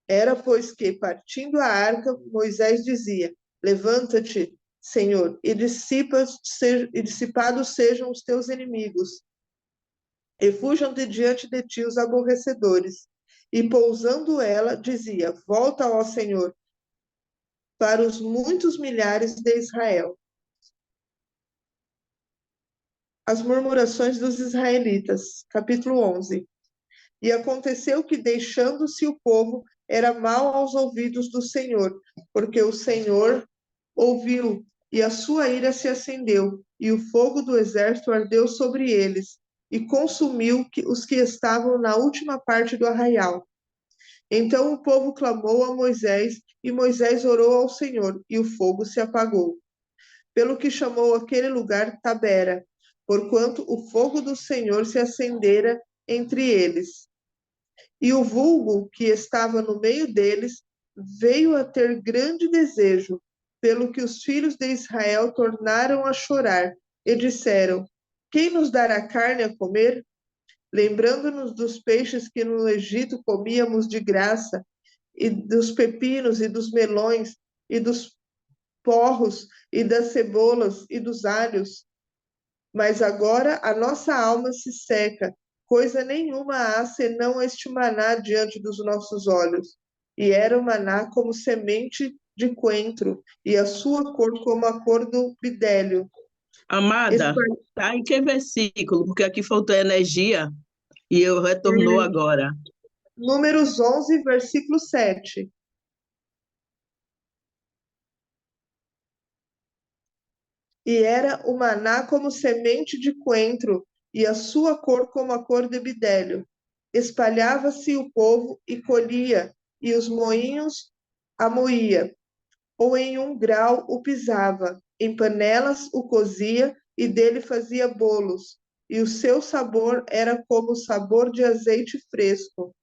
Era, pois, que, partindo a arca, Moisés dizia: Levanta-te, Senhor, e dissipados sejam os teus inimigos, e fujam de diante de ti os aborrecedores. E pousando ela, dizia: Volta, ó Senhor, para os muitos milhares de Israel. As murmurações dos israelitas, capítulo 11. E aconteceu que, deixando-se o povo, era mal aos ouvidos do Senhor, porque o Senhor ouviu, e a sua ira se acendeu, e o fogo do exército ardeu sobre eles, e consumiu os que estavam na última parte do arraial. Então o povo clamou a Moisés, e Moisés orou ao Senhor, e o fogo se apagou. Pelo que chamou aquele lugar Tabera, porquanto o fogo do Senhor se acendera entre eles. E o vulgo que estava no meio deles veio a ter grande desejo, pelo que os filhos de Israel tornaram a chorar, e disseram: Quem nos dará carne a comer? Lembrando-nos dos peixes que no Egito comíamos de graça, e dos pepinos, e dos melões, e dos porros, e das cebolas, e dos alhos. Mas agora a nossa alma se seca, coisa nenhuma há senão este maná diante dos nossos olhos. E era o maná como semente de coentro, e a sua cor como a cor do bidélio. Amada, tá em que versículo? Porque aqui faltou energia e eu retornou agora. Números 11, versículo 7. E era o maná como semente de coentro, e a sua cor como a cor de bidélio. Espalhava-se o povo e colhia, e os moinhos a moía, ou em um grau o pisava, em panelas o cozia, e dele fazia bolos, e o seu sabor era como o sabor de azeite fresco.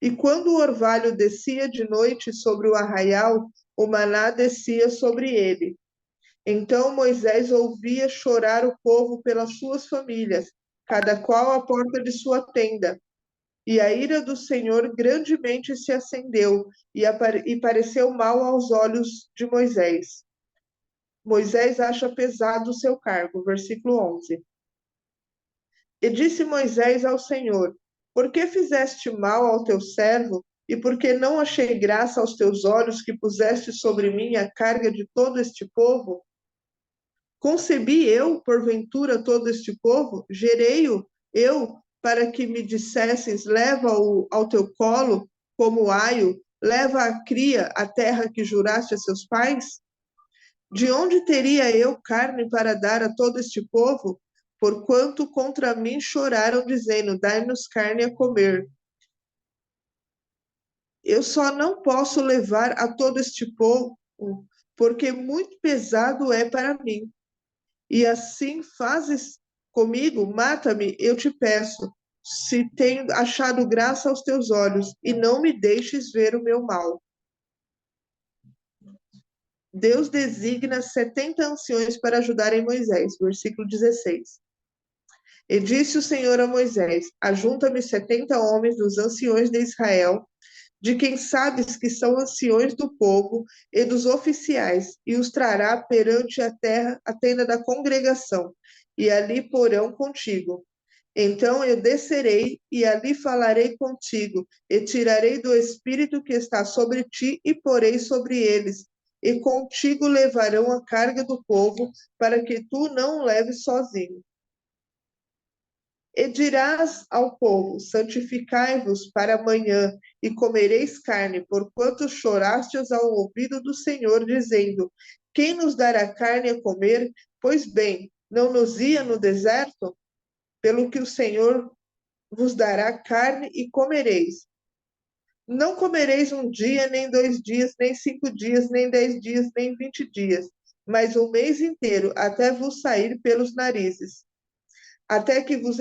E quando o orvalho descia de noite sobre o arraial, o maná descia sobre ele. Então Moisés ouvia chorar o povo pelas suas famílias, cada qual à porta de sua tenda. E a ira do Senhor grandemente se acendeu, e pareceu mal aos olhos de Moisés. Moisés acha pesado o seu cargo. Versículo 11. E disse Moisés ao Senhor: Por que fizeste mal ao teu servo? E por que não achei graça aos teus olhos que puseste sobre mim a carga de todo este povo? Concebi eu, porventura, todo este povo? Gerei-o eu, para que me dissesses, leva-o ao teu colo, como aio, leva a cria à terra que juraste a seus pais? De onde teria eu carne para dar a todo este povo? Porquanto contra mim choraram, dizendo, dai-nos carne a comer. Eu só não posso levar a todo este povo, porque muito pesado é para mim. E assim fazes comigo, mata-me, eu te peço, se tenho achado graça aos teus olhos, e não me deixes ver o meu mal. Deus designa 70 anciões para ajudarem Moisés. Versículo 16. E disse o Senhor a Moisés, ajunta-me 70 homens dos anciões de Israel, de quem sabes que são anciões do povo e dos oficiais, e os trará perante a terra, a tenda da congregação, e ali porão contigo. Então eu descerei e ali falarei contigo, e tirarei do espírito que está sobre ti e porei sobre eles, e contigo levarão a carga do povo, para que tu não o leves sozinho. E dirás ao povo, santificai-vos para amanhã, e comereis carne, porquanto chorastes ao ouvido do Senhor, dizendo, quem nos dará carne a comer? Pois bem, não nos ia no deserto? Pelo que o Senhor vos dará carne e comereis. Não comereis um dia, nem 2 dias, nem 5 dias, nem 10 dias, nem 20 dias, mas um mês inteiro, até vos sair pelos narizes, até que vos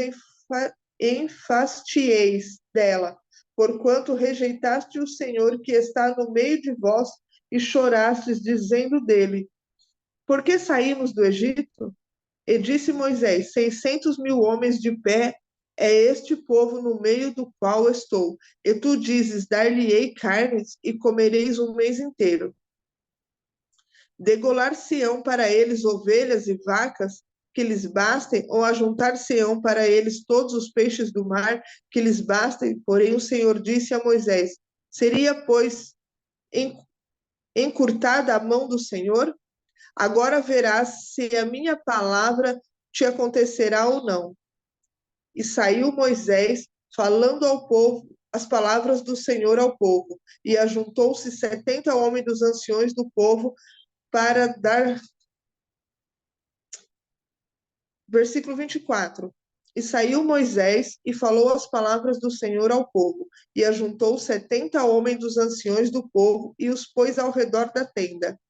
enfastieis dela, porquanto rejeitaste o Senhor que está no meio de vós e chorastes, dizendo dele, por que saímos do Egito? E disse Moisés, 600.000 homens de pé é este povo no meio do qual estou. E tu dizes, dar-lhe-ei carnes e comereis um mês inteiro. Degolar-se-ão para eles ovelhas e vacas que lhes bastem, ou ajuntar-se-ão para eles todos os peixes do mar que lhes bastem. Porém o Senhor disse a Moisés, seria, pois, encurtada a mão do Senhor? Agora verás se a minha palavra te acontecerá ou não. E saiu Moisés, falando ao povo, as palavras do Senhor ao povo, e ajuntou-se 70 homens dos anciões do povo para dar. Versículo 24. E saiu Moisés e falou as palavras do Senhor ao povo, e ajuntou 70 homens dos anciões do povo, e os pôs ao redor da tenda.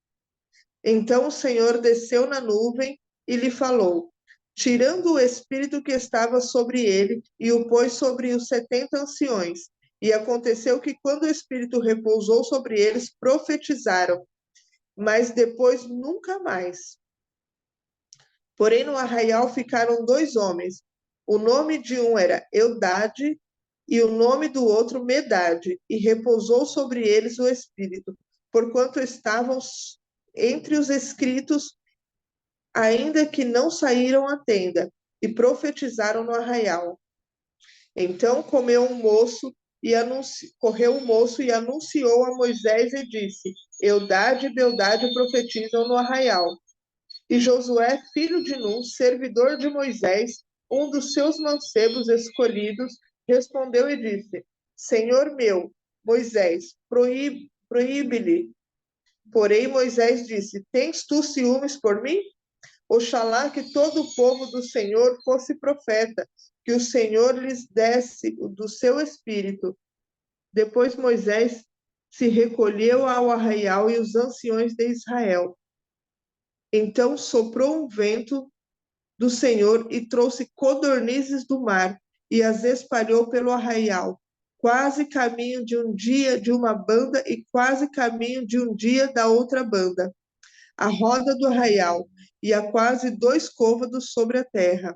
Então o Senhor desceu na nuvem e lhe falou, tirando o espírito que estava sobre ele, e o pôs sobre os 70 anciões. E aconteceu que, quando o espírito repousou sobre eles, profetizaram, mas depois nunca mais. Porém, no arraial ficaram 2 homens. O nome de um era Eudade, e o nome do outro Medade, e repousou sobre eles o espírito, porquanto estavam entre os escritos, ainda que não saíram à tenda, e profetizaram no arraial. Então correu um moço e anunciou a Moisés e disse, Eudade e Beldade profetizam no arraial. E Josué, filho de Nun, servidor de Moisés, um dos seus mancebos escolhidos, respondeu e disse, Senhor meu, Moisés, proíbe-lhe. Porém Moisés disse, tens tu ciúmes por mim? Oxalá que todo o povo do Senhor fosse profeta, que o Senhor lhes desse do seu espírito. Depois Moisés se recolheu ao arraial e os anciões de Israel. Então soprou um vento do Senhor e trouxe codornizes do mar e as espalhou pelo arraial, quase caminho de um dia de uma banda e quase caminho de um dia da outra banda, a roda do arraial, e a quase 2 côvados sobre a terra.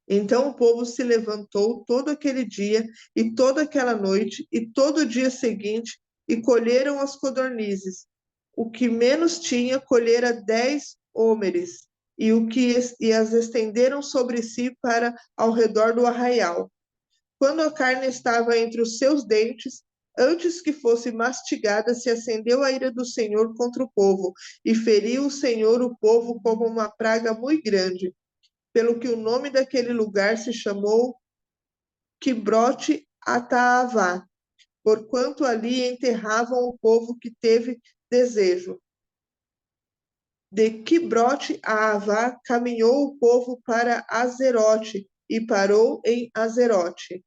Então o povo se levantou todo aquele dia e toda aquela noite e todo o dia seguinte e colheram as codornizes. O que menos tinha colhera 10 homeres e as estenderam sobre si para ao redor do arraial. Quando a carne estava entre os seus dentes, antes que fosse mastigada, se acendeu a ira do Senhor contra o povo, e feriu o Senhor o povo como uma praga muito grande, pelo que o nome daquele lugar se chamou Quibrote Ataavá, porquanto ali enterravam o povo que teve desejo. De Quibrote a Avá caminhou o povo para Azerote e parou em Azerote.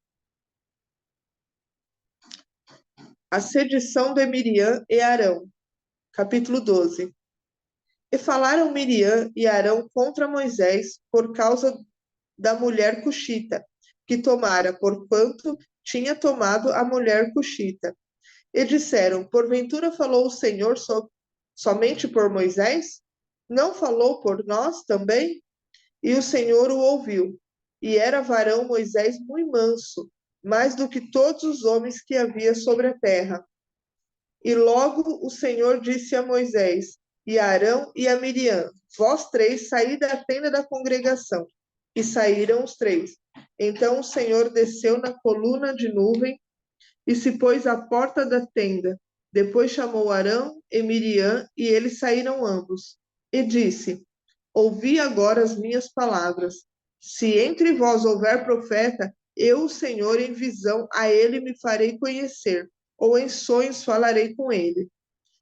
A sedição de Miriam e Arão. Capítulo 12. E falaram Miriam e Arão contra Moisés por causa da mulher cuxita, que tomara, porquanto tinha tomado a mulher cuxita. E disseram, porventura falou o Senhor somente por Moisés? Não falou por nós também? E o Senhor o ouviu. E era varão Moisés muito manso, mais do que todos os homens que havia sobre a terra. E logo o Senhor disse a Moisés, e a Arão e a Miriam, vós três saí da tenda da congregação. E saíram os três. Então o Senhor desceu na coluna de nuvem e se pôs à porta da tenda. Depois chamou Arão e Miriam, e eles saíram ambos. E disse, ouvi agora as minhas palavras. Se entre vós houver profeta, eu, o Senhor, em visão, a ele me farei conhecer, ou em sonhos falarei com ele.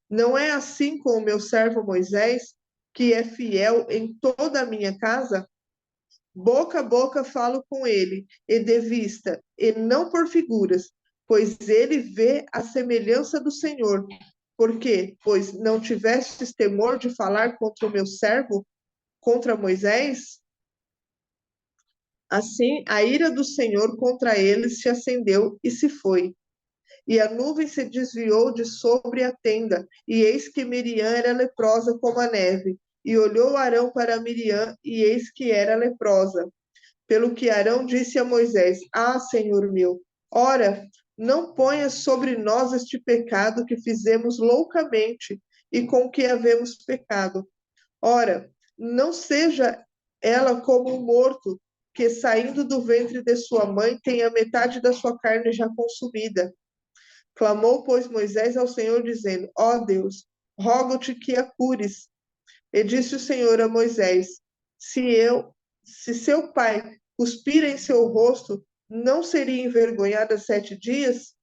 Não é assim com o meu servo Moisés, que é fiel em toda a minha casa? Boca a boca falo com ele, e de vista, e não por figuras, pois ele vê a semelhança do Senhor. Por quê? Pois não tivestes temor de falar contra o meu servo, contra Moisés? Assim, a ira do Senhor contra eles se acendeu e se foi. E a nuvem se desviou de sobre a tenda, e eis que Miriam era leprosa como a neve. E olhou Arão para Miriam, e eis que era leprosa. Pelo que Arão disse a Moisés, ah, Senhor meu, ora, não ponhas sobre nós este pecado que fizemos loucamente e com que havemos pecado. Ora, não seja ela como um morto, que saindo do ventre de sua mãe tem a metade da sua carne já consumida. Clamou, pois, Moisés ao Senhor, dizendo, ó Deus, rogo-te que a cures. E disse o Senhor a Moisés, se seu pai cuspir em seu rosto, não seria envergonhada 7 dias?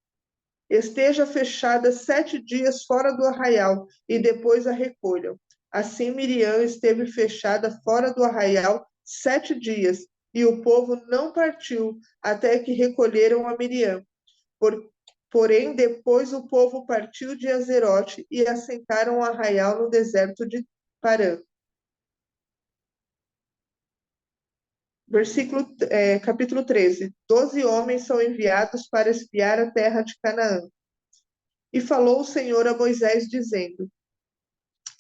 Esteja fechada 7 dias fora do arraial, e depois a recolham. Assim Miriam esteve fechada fora do arraial 7 dias, e o povo não partiu, até que recolheram a Miriam. Porém, depois o povo partiu de Azerote, e assentaram o arraial no deserto de Parã. Capítulo 13. 12 homens são enviados para espiar a terra de Canaã. E falou o Senhor a Moisés, dizendo,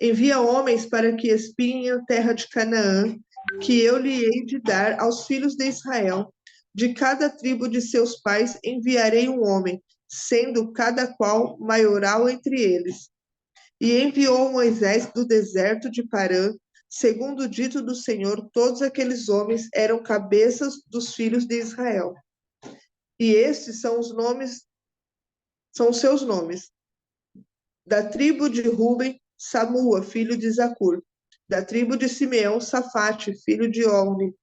envia homens para que espiem a terra de Canaã, que eu lhe hei de dar aos filhos de Israel. De cada tribo de seus pais enviarei um homem, sendo cada qual maioral entre eles. E enviou Moisés do deserto de Parã, segundo o dito do Senhor, todos aqueles homens eram cabeças dos filhos de Israel. E estes são os seus nomes. Da tribo de Ruben, Samua, filho de Zacur. Da tribo de Simeão, Safate, filho de Omni.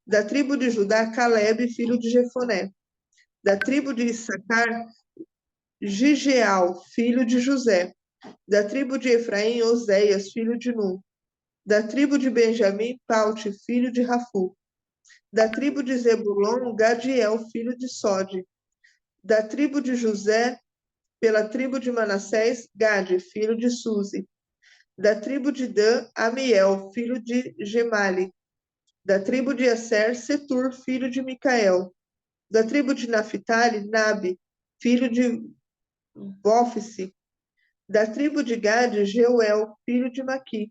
Da tribo de Judá, Calebe, filho de Jefoné. Da tribo de Issacar, Gigeal, filho de José. Da tribo de Efraim, Oséias, filho de Nun. Da tribo de Benjamim, Paute, filho de Rafu. Da tribo de Zebulon, Gadiel, filho de Sode. Da tribo de José, pela tribo de Manassés, Gade, filho de Suzi. Da tribo de Dan, Amiel, filho de Gemali. Da tribo de Aser, Setur, filho de Micael. Da tribo de Naphtali, Nabe, filho de Bófice. Da tribo de Gade, Jeuel, filho de Maqui.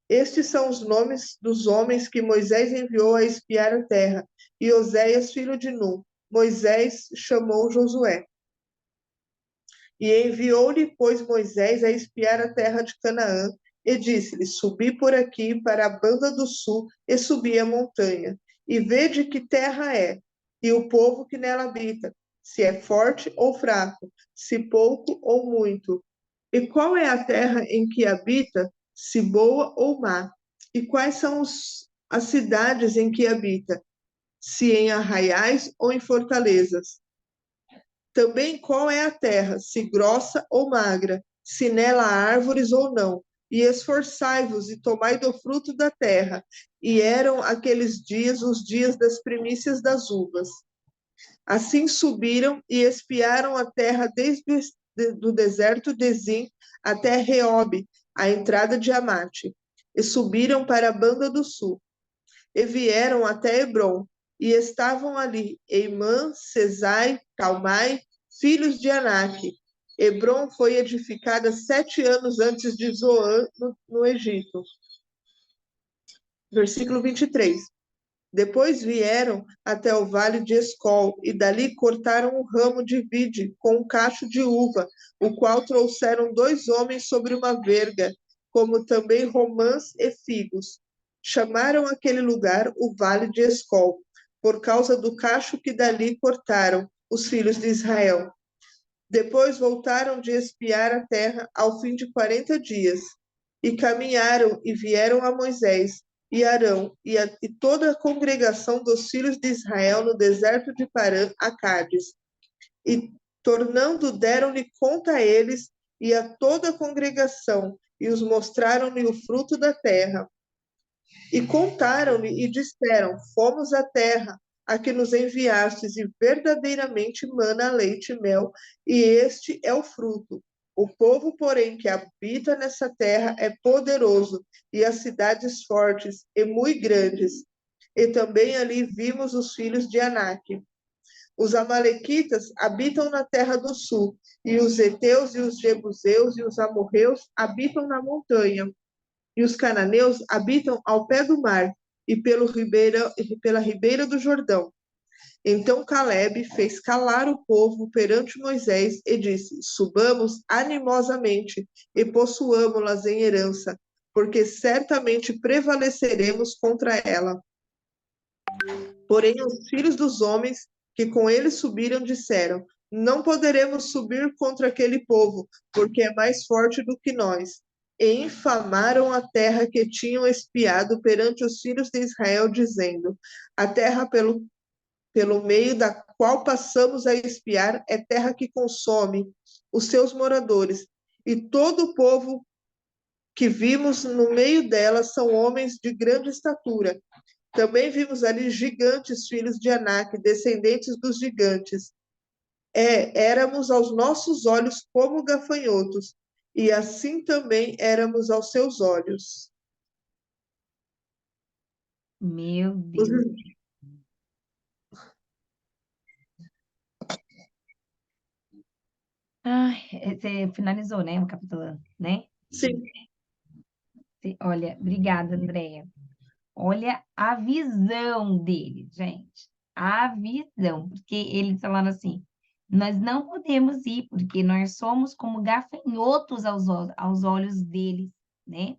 Estes são os nomes dos homens que Moisés enviou a espiar a terra. E Oséias, filho de Nun. Moisés chamou Josué. E enviou-lhe, pois, Moisés a espiar a terra de Canaã, e disse-lhe, subi por aqui para a banda do sul, e subi a montanha. E vede que terra é, e o povo que nela habita, se é forte ou fraco, se pouco ou muito. E qual é a terra em que habita, se boa ou má? E quais são as cidades em que habita, se em arraiais ou em fortalezas? Também qual é a terra, se grossa ou magra, se nela há árvores ou não? E esforçai-vos e tomai do fruto da terra. E eram aqueles dias os dias das primícias das uvas. Assim subiram e espiaram a terra desde o deserto de Zin até Reobe, a entrada de Amate, e subiram para a banda do sul, e vieram até Hebrom, e estavam ali Eimã, Sesai, Talmai, filhos de Anak. Hebrom foi edificada 7 anos antes de Zoã, no Egito. Versículo 23. Depois vieram até o vale de Escol, e dali cortaram um ramo de vide com um cacho de uva, o qual trouxeram 2 homens sobre uma verga, como também romãs e figos. Chamaram aquele lugar o vale de Escol, por causa do cacho que dali cortaram os filhos de Israel. Depois voltaram de espiar a terra ao fim de 40 dias, e caminharam e vieram a Moisés e Arão e toda a congregação dos filhos de Israel no deserto de Parã, a Cádiz. E, tornando, deram-lhe conta a eles e a toda a congregação, e os mostraram-lhe o fruto da terra. E contaram-lhe e disseram: Fomos à terra a que nos enviastes, e verdadeiramente mana leite e mel, e este é o fruto. O povo, porém, que habita nessa terra é poderoso, e as cidades fortes e muito grandes. E também ali vimos os filhos de Anak. Os amalequitas habitam na terra do sul, e os heteus e os jebuseus e os amorreus habitam na montanha, e os cananeus habitam ao pé do mar e pela ribeira do Jordão. Então Calebe fez calar o povo perante Moisés e disse: Subamos animosamente e possuamo-las em herança, porque certamente prevaleceremos contra ela. Porém, os filhos dos homens que com ele subiram disseram: Não poderemos subir contra aquele povo, porque é mais forte do que nós. E infamaram a terra que tinham espiado perante os filhos de Israel, dizendo: A terra pelo meio da qual passamos a espiar é terra que consome os seus moradores, e todo o povo que vimos no meio dela são homens de grande estatura. Também vimos ali gigantes, filhos de Anak, descendentes dos gigantes. Éramos aos nossos olhos como gafanhotos, e assim também éramos aos seus olhos. Meu Deus. Ai, você finalizou, né? O capítulo, né? Sim. Olha, obrigada, Andréia. Olha a visão dele, gente. A visão, porque eles falaram assim: nós não podemos ir, porque nós somos como gafanhotos aos olhos deles, né?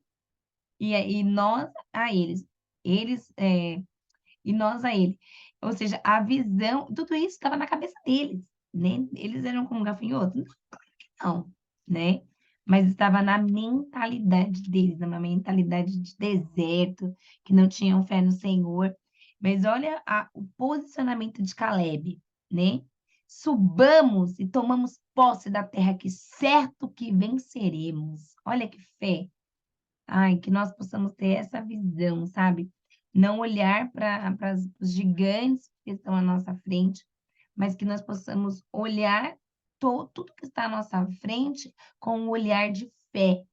E nós a eles, e nós a ele. Ou seja, a visão, tudo isso estava na cabeça deles, né? Eles eram como gafanhotos? Não, claro que não, né? Mas estava na mentalidade deles, numa mentalidade de deserto, que não tinham fé no Senhor. Mas olha o posicionamento de Calebe, né? Subamos e tomamos posse da terra, que certo que venceremos. Olha que fé. Ai, que nós possamos ter essa visão, sabe? Não olhar para os gigantes que estão à nossa frente, mas que nós possamos olhar tudo que está à nossa frente com um olhar de fé,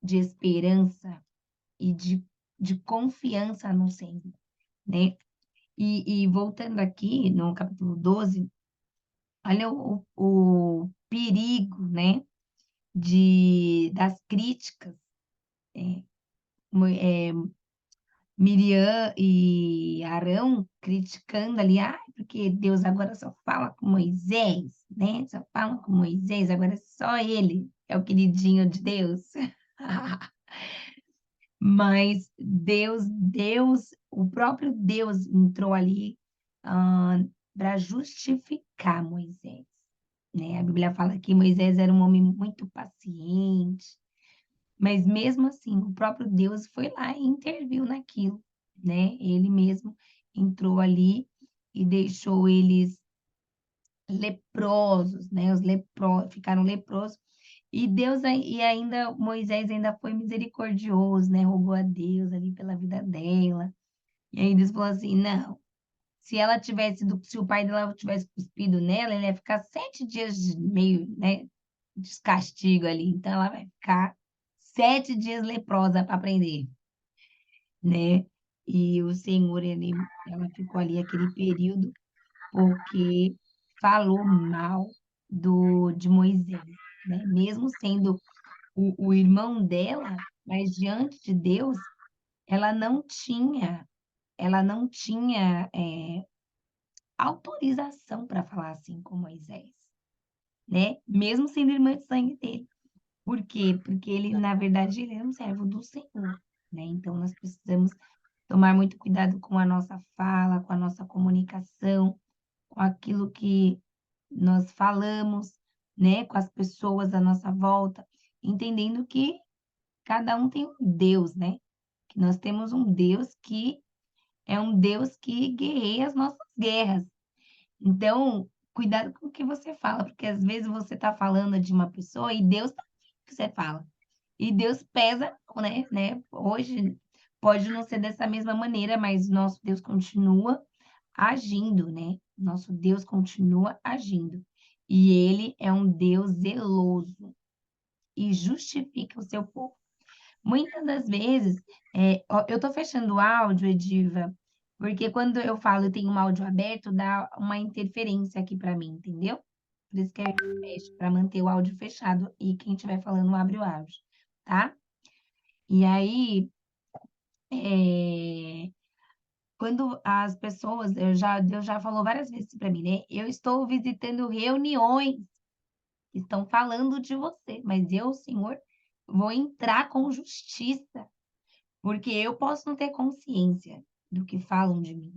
de esperança e de confiança no Senhor, né? E voltando aqui no capítulo 12, olha o perigo, né? Das críticas. Miriam e Arão criticando ali, porque Deus agora só fala com Moisés, né? Só fala com Moisés, agora só ele é o queridinho de Deus. Mas Deus, o próprio Deus entrou ali para justificar Moisés, né? A Bíblia fala que Moisés era um homem muito paciente, mas mesmo assim, o próprio Deus foi lá e interviu naquilo, né? Ele mesmo entrou ali e deixou eles leprosos, né? Os ficaram leprosos. E e ainda Moisés ainda foi misericordioso, né? Rogou a Deus ali pela vida dela. E aí Deus falou assim: não, se o pai dela tivesse cuspido nela, ele ia ficar 7 dias meio, né, de castigo ali. Então ela vai ficar 7 dias leprosa para aprender, né? E o Senhor, ela ficou ali aquele período porque falou mal de Moisés, né? Mesmo sendo o irmão dela, mas diante de Deus, ela não tinha, ela não tinha autorização para falar assim com Moisés, né? Mesmo sendo irmã de sangue dele. Por quê? Porque ele, na verdade, ele é um servo do Senhor, né? Então, nós precisamos tomar muito cuidado com a nossa fala, com a nossa comunicação, com aquilo que nós falamos, né? Com as pessoas à nossa volta, entendendo que cada um tem um Deus, né? Que nós temos um Deus que é um Deus que guerreia as nossas guerras. Então, cuidado com o que você fala, porque às vezes você está falando de uma pessoa e Deus tá o que você fala. E Deus pesa, né? Hoje pode não ser dessa mesma maneira, mas nosso Deus continua agindo, né? Nosso Deus continua agindo. E ele é um Deus zeloso e justifica o seu povo. Muitas das vezes, eu estou fechando o áudio, Ediva, porque quando eu falo e tenho um áudio aberto, dá uma interferência aqui para mim, entendeu? Por isso que eu fecho, para manter o áudio fechado e quem estiver falando abre o áudio, tá? E aí, quando as pessoas, Deus já falou várias vezes para mim, né? Eu estou visitando reuniões que estão falando de você, mas eu, Senhor, vou entrar com justiça. Porque eu posso não ter consciência do que falam de mim,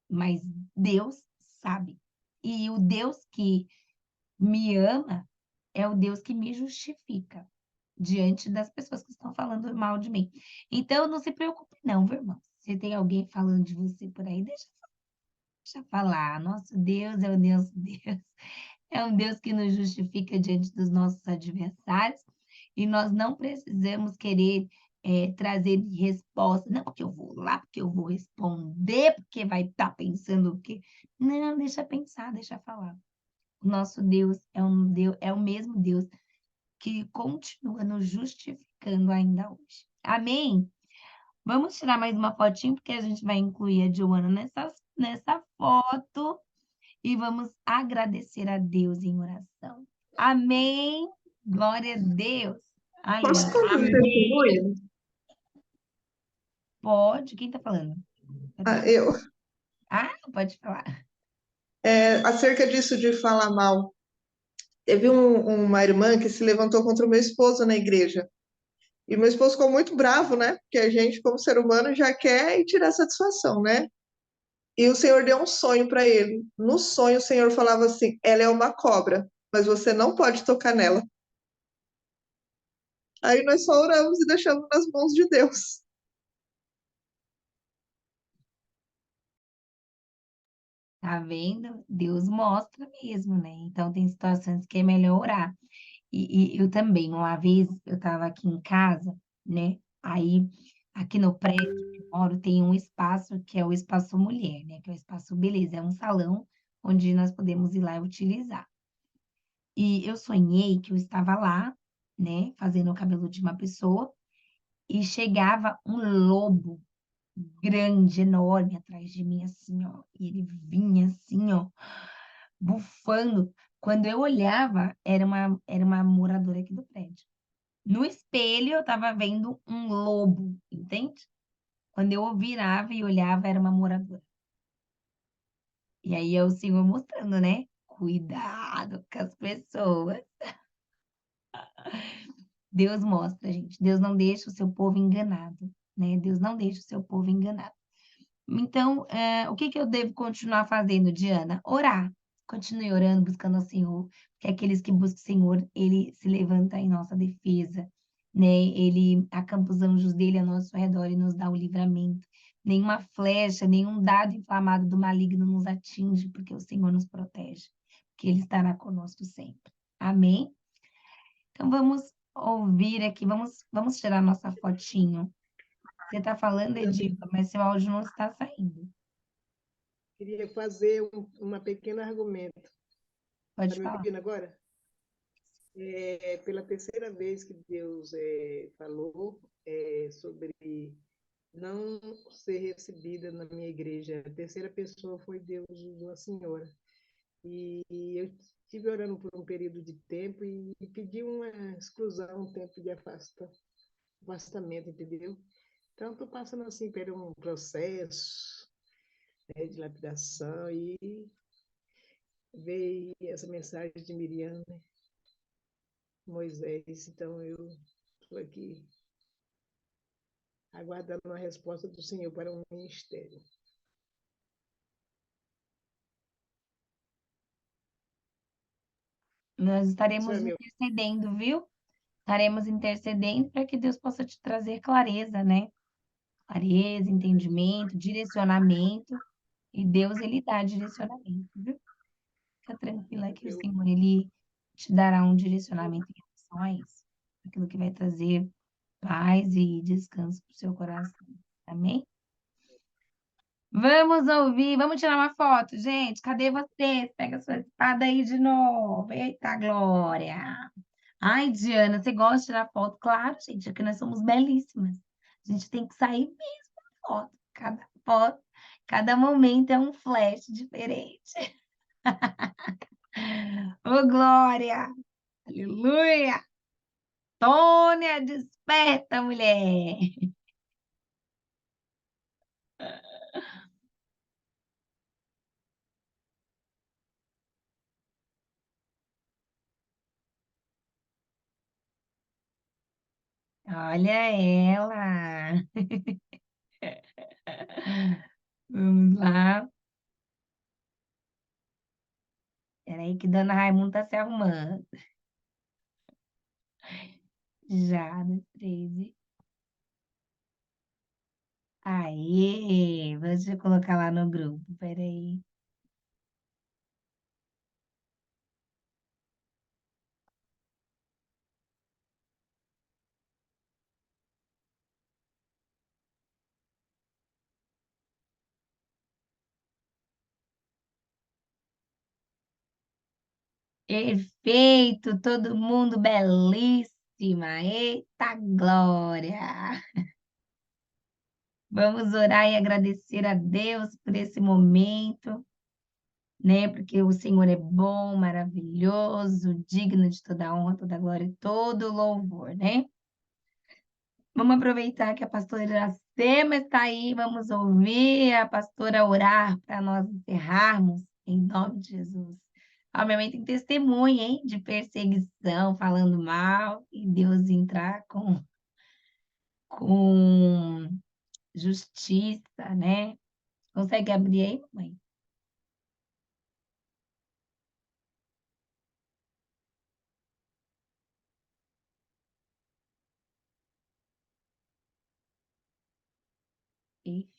mas Deus sabe. E o Deus que me ama é o Deus que me justifica diante das pessoas que estão falando mal de mim. Então, não se preocupe não, viu, irmão? Se tem alguém falando de você por aí, deixa falar. Nosso Deus é o Deus Deus. É um Deus que nos justifica diante dos nossos adversários e nós não precisamos querer trazer resposta. Não, porque eu vou lá, porque eu vou responder, porque vai estar pensando o quê? Não, deixa pensar, deixa falar. O nosso Deus é o mesmo Deus que continua nos justificando ainda hoje. Amém? Vamos tirar mais uma fotinho, porque a gente vai incluir a Joana nessa foto e vamos agradecer a Deus em oração. Amém? Glória a Deus. Posso Aleluia. contar um testemunho? Pode? Quem está falando? Eu. Pode falar. Acerca disso de falar mal. Teve uma irmã que se levantou contra o meu esposo na igreja. E meu esposo ficou muito bravo, né? Porque a gente, como ser humano, já quer ir tirar satisfação, né? E o Senhor deu um sonho para ele. No sonho, o Senhor falava assim: ela é uma cobra, mas você não pode tocar nela. Aí nós só oramos e deixamos nas mãos de Deus. Tá vendo? Deus mostra mesmo, né? Então, tem situações que é melhor orar. E eu também, uma vez, eu estava aqui em casa, né? Aí, aqui no prédio que eu moro, tem um espaço que é o espaço mulher, né? Que é o espaço beleza, é um salão onde nós podemos ir lá e utilizar. E eu sonhei que eu estava lá, né? Fazendo o cabelo de uma pessoa e chegava um lobo grande, enorme, atrás de mim, assim, ó. E ele vinha assim, ó, bufando. Quando eu olhava, era uma moradora aqui do prédio. No espelho, eu estava vendo um lobo, entende? Quando eu virava e olhava, era uma moradora. E aí é o Senhor mostrando, né? Cuidado com as pessoas. Deus mostra, gente. Deus não deixa o seu povo enganado, né? Deus não deixa o seu povo enganado. Então, o que eu devo continuar fazendo, Diana? Orar. Continue orando, buscando ao Senhor, porque aqueles que buscam o Senhor, Ele se levanta em nossa defesa, né? Ele acampa os anjos dele ao nosso redor e nos dá o livramento. Nenhuma flecha, nenhum dado inflamado do maligno nos atinge, porque o Senhor nos protege, porque Ele estará conosco sempre. Amém? Então, vamos ouvir aqui, vamos tirar nossa fotinho. Você está falando, Ediva, mas seu áudio não está saindo. Queria fazer uma pequena argumento. Pode Está me falar. ouvindo agora? Pela terceira vez que Deus falou sobre não ser recebida na minha igreja. A terceira pessoa foi Deus, uma senhora. E eu estive orando por um período de tempo e pedi uma exclusão, um tempo de afastamento, entendeu? Então, estou passando assim por um processo, né, de lapidação e veio essa mensagem de Miriam, né, Moisés. Então, eu estou aqui aguardando a resposta do Senhor para o ministério. Nós estaremos Senhor, intercedendo, viu? Estaremos intercedendo para que Deus possa te trazer clareza, né? Clareza, entendimento, direcionamento. E Deus, Ele dá direcionamento, viu? Fica tranquila que o Senhor, Ele te dará um direcionamento em relação a isso. Aquilo que vai trazer paz e descanso para o seu coração. Amém? Vamos ouvir, vamos tirar uma foto, gente. Cadê vocês? Pega a sua espada aí de novo. Eita, Glória! Ai, Diana, você gosta de tirar foto? Claro, gente, é que nós somos belíssimas. A gente tem que sair mesmo na foto. Cada momento é um flash diferente. Ô, Glória! Aleluia! Tônia, desperta, mulher! Olha ela! Vamos lá. Peraí que Dona Raimunda tá se arrumando. Já, no 13. Aê! Deixa eu colocar lá no grupo, peraí. Perfeito, todo mundo belíssima. Eita glória! Vamos orar e agradecer a Deus por esse momento, né? Porque o Senhor é bom, maravilhoso, digno de toda honra, toda glória e todo louvor, né? Vamos aproveitar que a pastora Iracema está aí, vamos ouvir a pastora orar para nós encerrarmos, em nome de Jesus. A minha mãe tem testemunha, hein, de perseguição, falando mal, e Deus entrar com justiça, né? Consegue abrir aí, mãe? Ixi.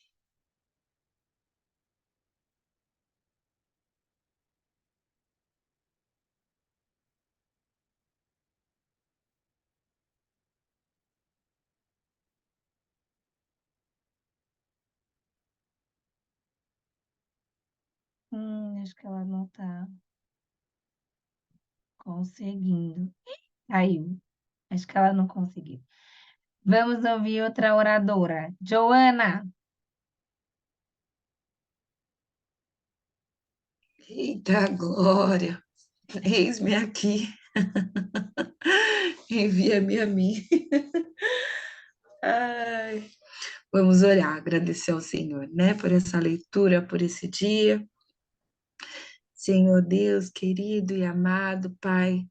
Acho que ela não está conseguindo. Caiu. Acho que ela não conseguiu. Vamos ouvir outra oradora. Joana. Eita glória, eis-me aqui, envia-me a mim. Ai, vamos orar, agradecer ao Senhor, né, por essa leitura, por esse dia. Senhor Deus, querido e amado Pai,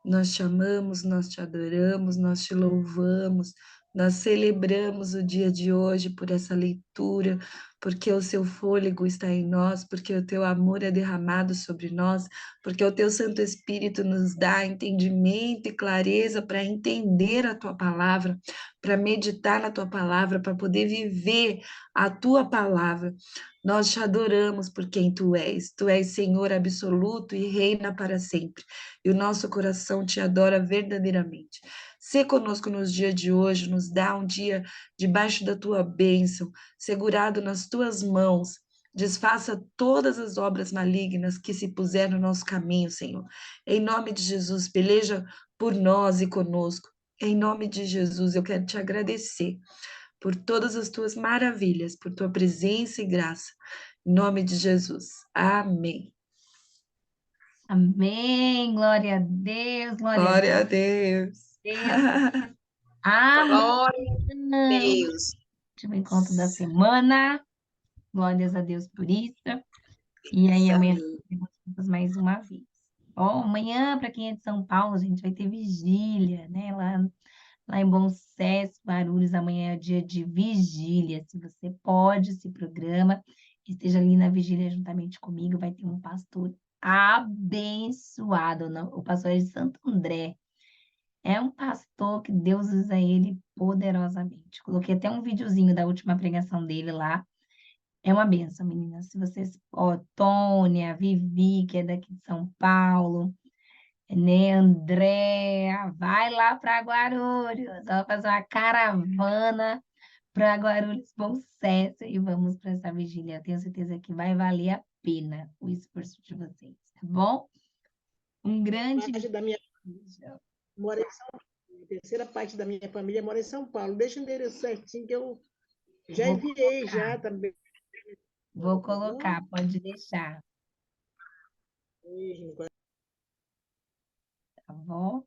nós te amamos, nós te adoramos, nós te louvamos, Nós celebramos o dia de hoje por essa leitura, porque o seu fôlego está em nós, porque o teu amor é derramado sobre nós, porque o teu Santo Espírito nos dá entendimento e clareza para entender a tua palavra, para meditar na tua palavra, para poder viver a tua palavra. Nós te adoramos por quem tu és Senhor absoluto e reina para sempre, e o nosso coração te adora verdadeiramente. Sê conosco nos dias de hoje, nos dá um dia debaixo da tua bênção, segurado nas tuas mãos. Desfaça todas as obras malignas que se puser no nosso caminho, Senhor. Em nome de Jesus, peleja por nós e conosco. Em nome de Jesus, eu quero te agradecer por todas as tuas maravilhas, por tua presença e graça. Em nome de Jesus. Amém. Amém. Glória a Deus. Glória a Deus. Amanhã, Deus. último encontro da semana. Glórias a Deus por isso. E aí amanhã temos juntas mais uma vez. Bom, amanhã, para quem é de São Paulo, a gente vai ter vigília, né? Lá em Bom Sucesso, Guarulhos, amanhã é dia de vigília. Se você pode, se programa, esteja ali na vigília juntamente comigo. Vai ter um pastor abençoado, não? O pastor é de Santo André. É um pastor que Deus usa ele poderosamente. Coloquei até um videozinho da última pregação dele lá. É uma benção, meninas. Se vocês, ó, Tônia, Vivi, que é daqui de São Paulo, né, Andréa, vai lá para Guarulhos. Vamos fazer uma caravana para Guarulhos, Bom Sucesso, e vamos para essa vigília. Eu tenho certeza que vai valer a pena o esforço de vocês, tá bom? Um grande Parte da minha beijo. mora em São Paulo. A terceira parte da minha família mora em São Paulo. Deixa o endereço certinho que eu já Vou enviei colocar. já também. Vou colocar, pode deixar, Beijo no coração. tá bom?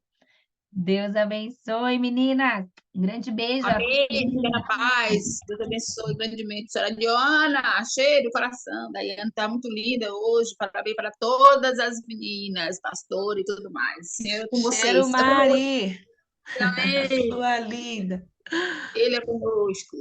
Deus abençoe, meninas. Um grande beijo. Amém. Fica na paz. Deus abençoe grandemente. Senhora Diana, cheio do coração. Daiane está muito linda hoje. Parabéns para todas as meninas, pastor e tudo mais. Senhor é com Cheiro vocês. Mari, Amém. sua linda. Ele é conosco.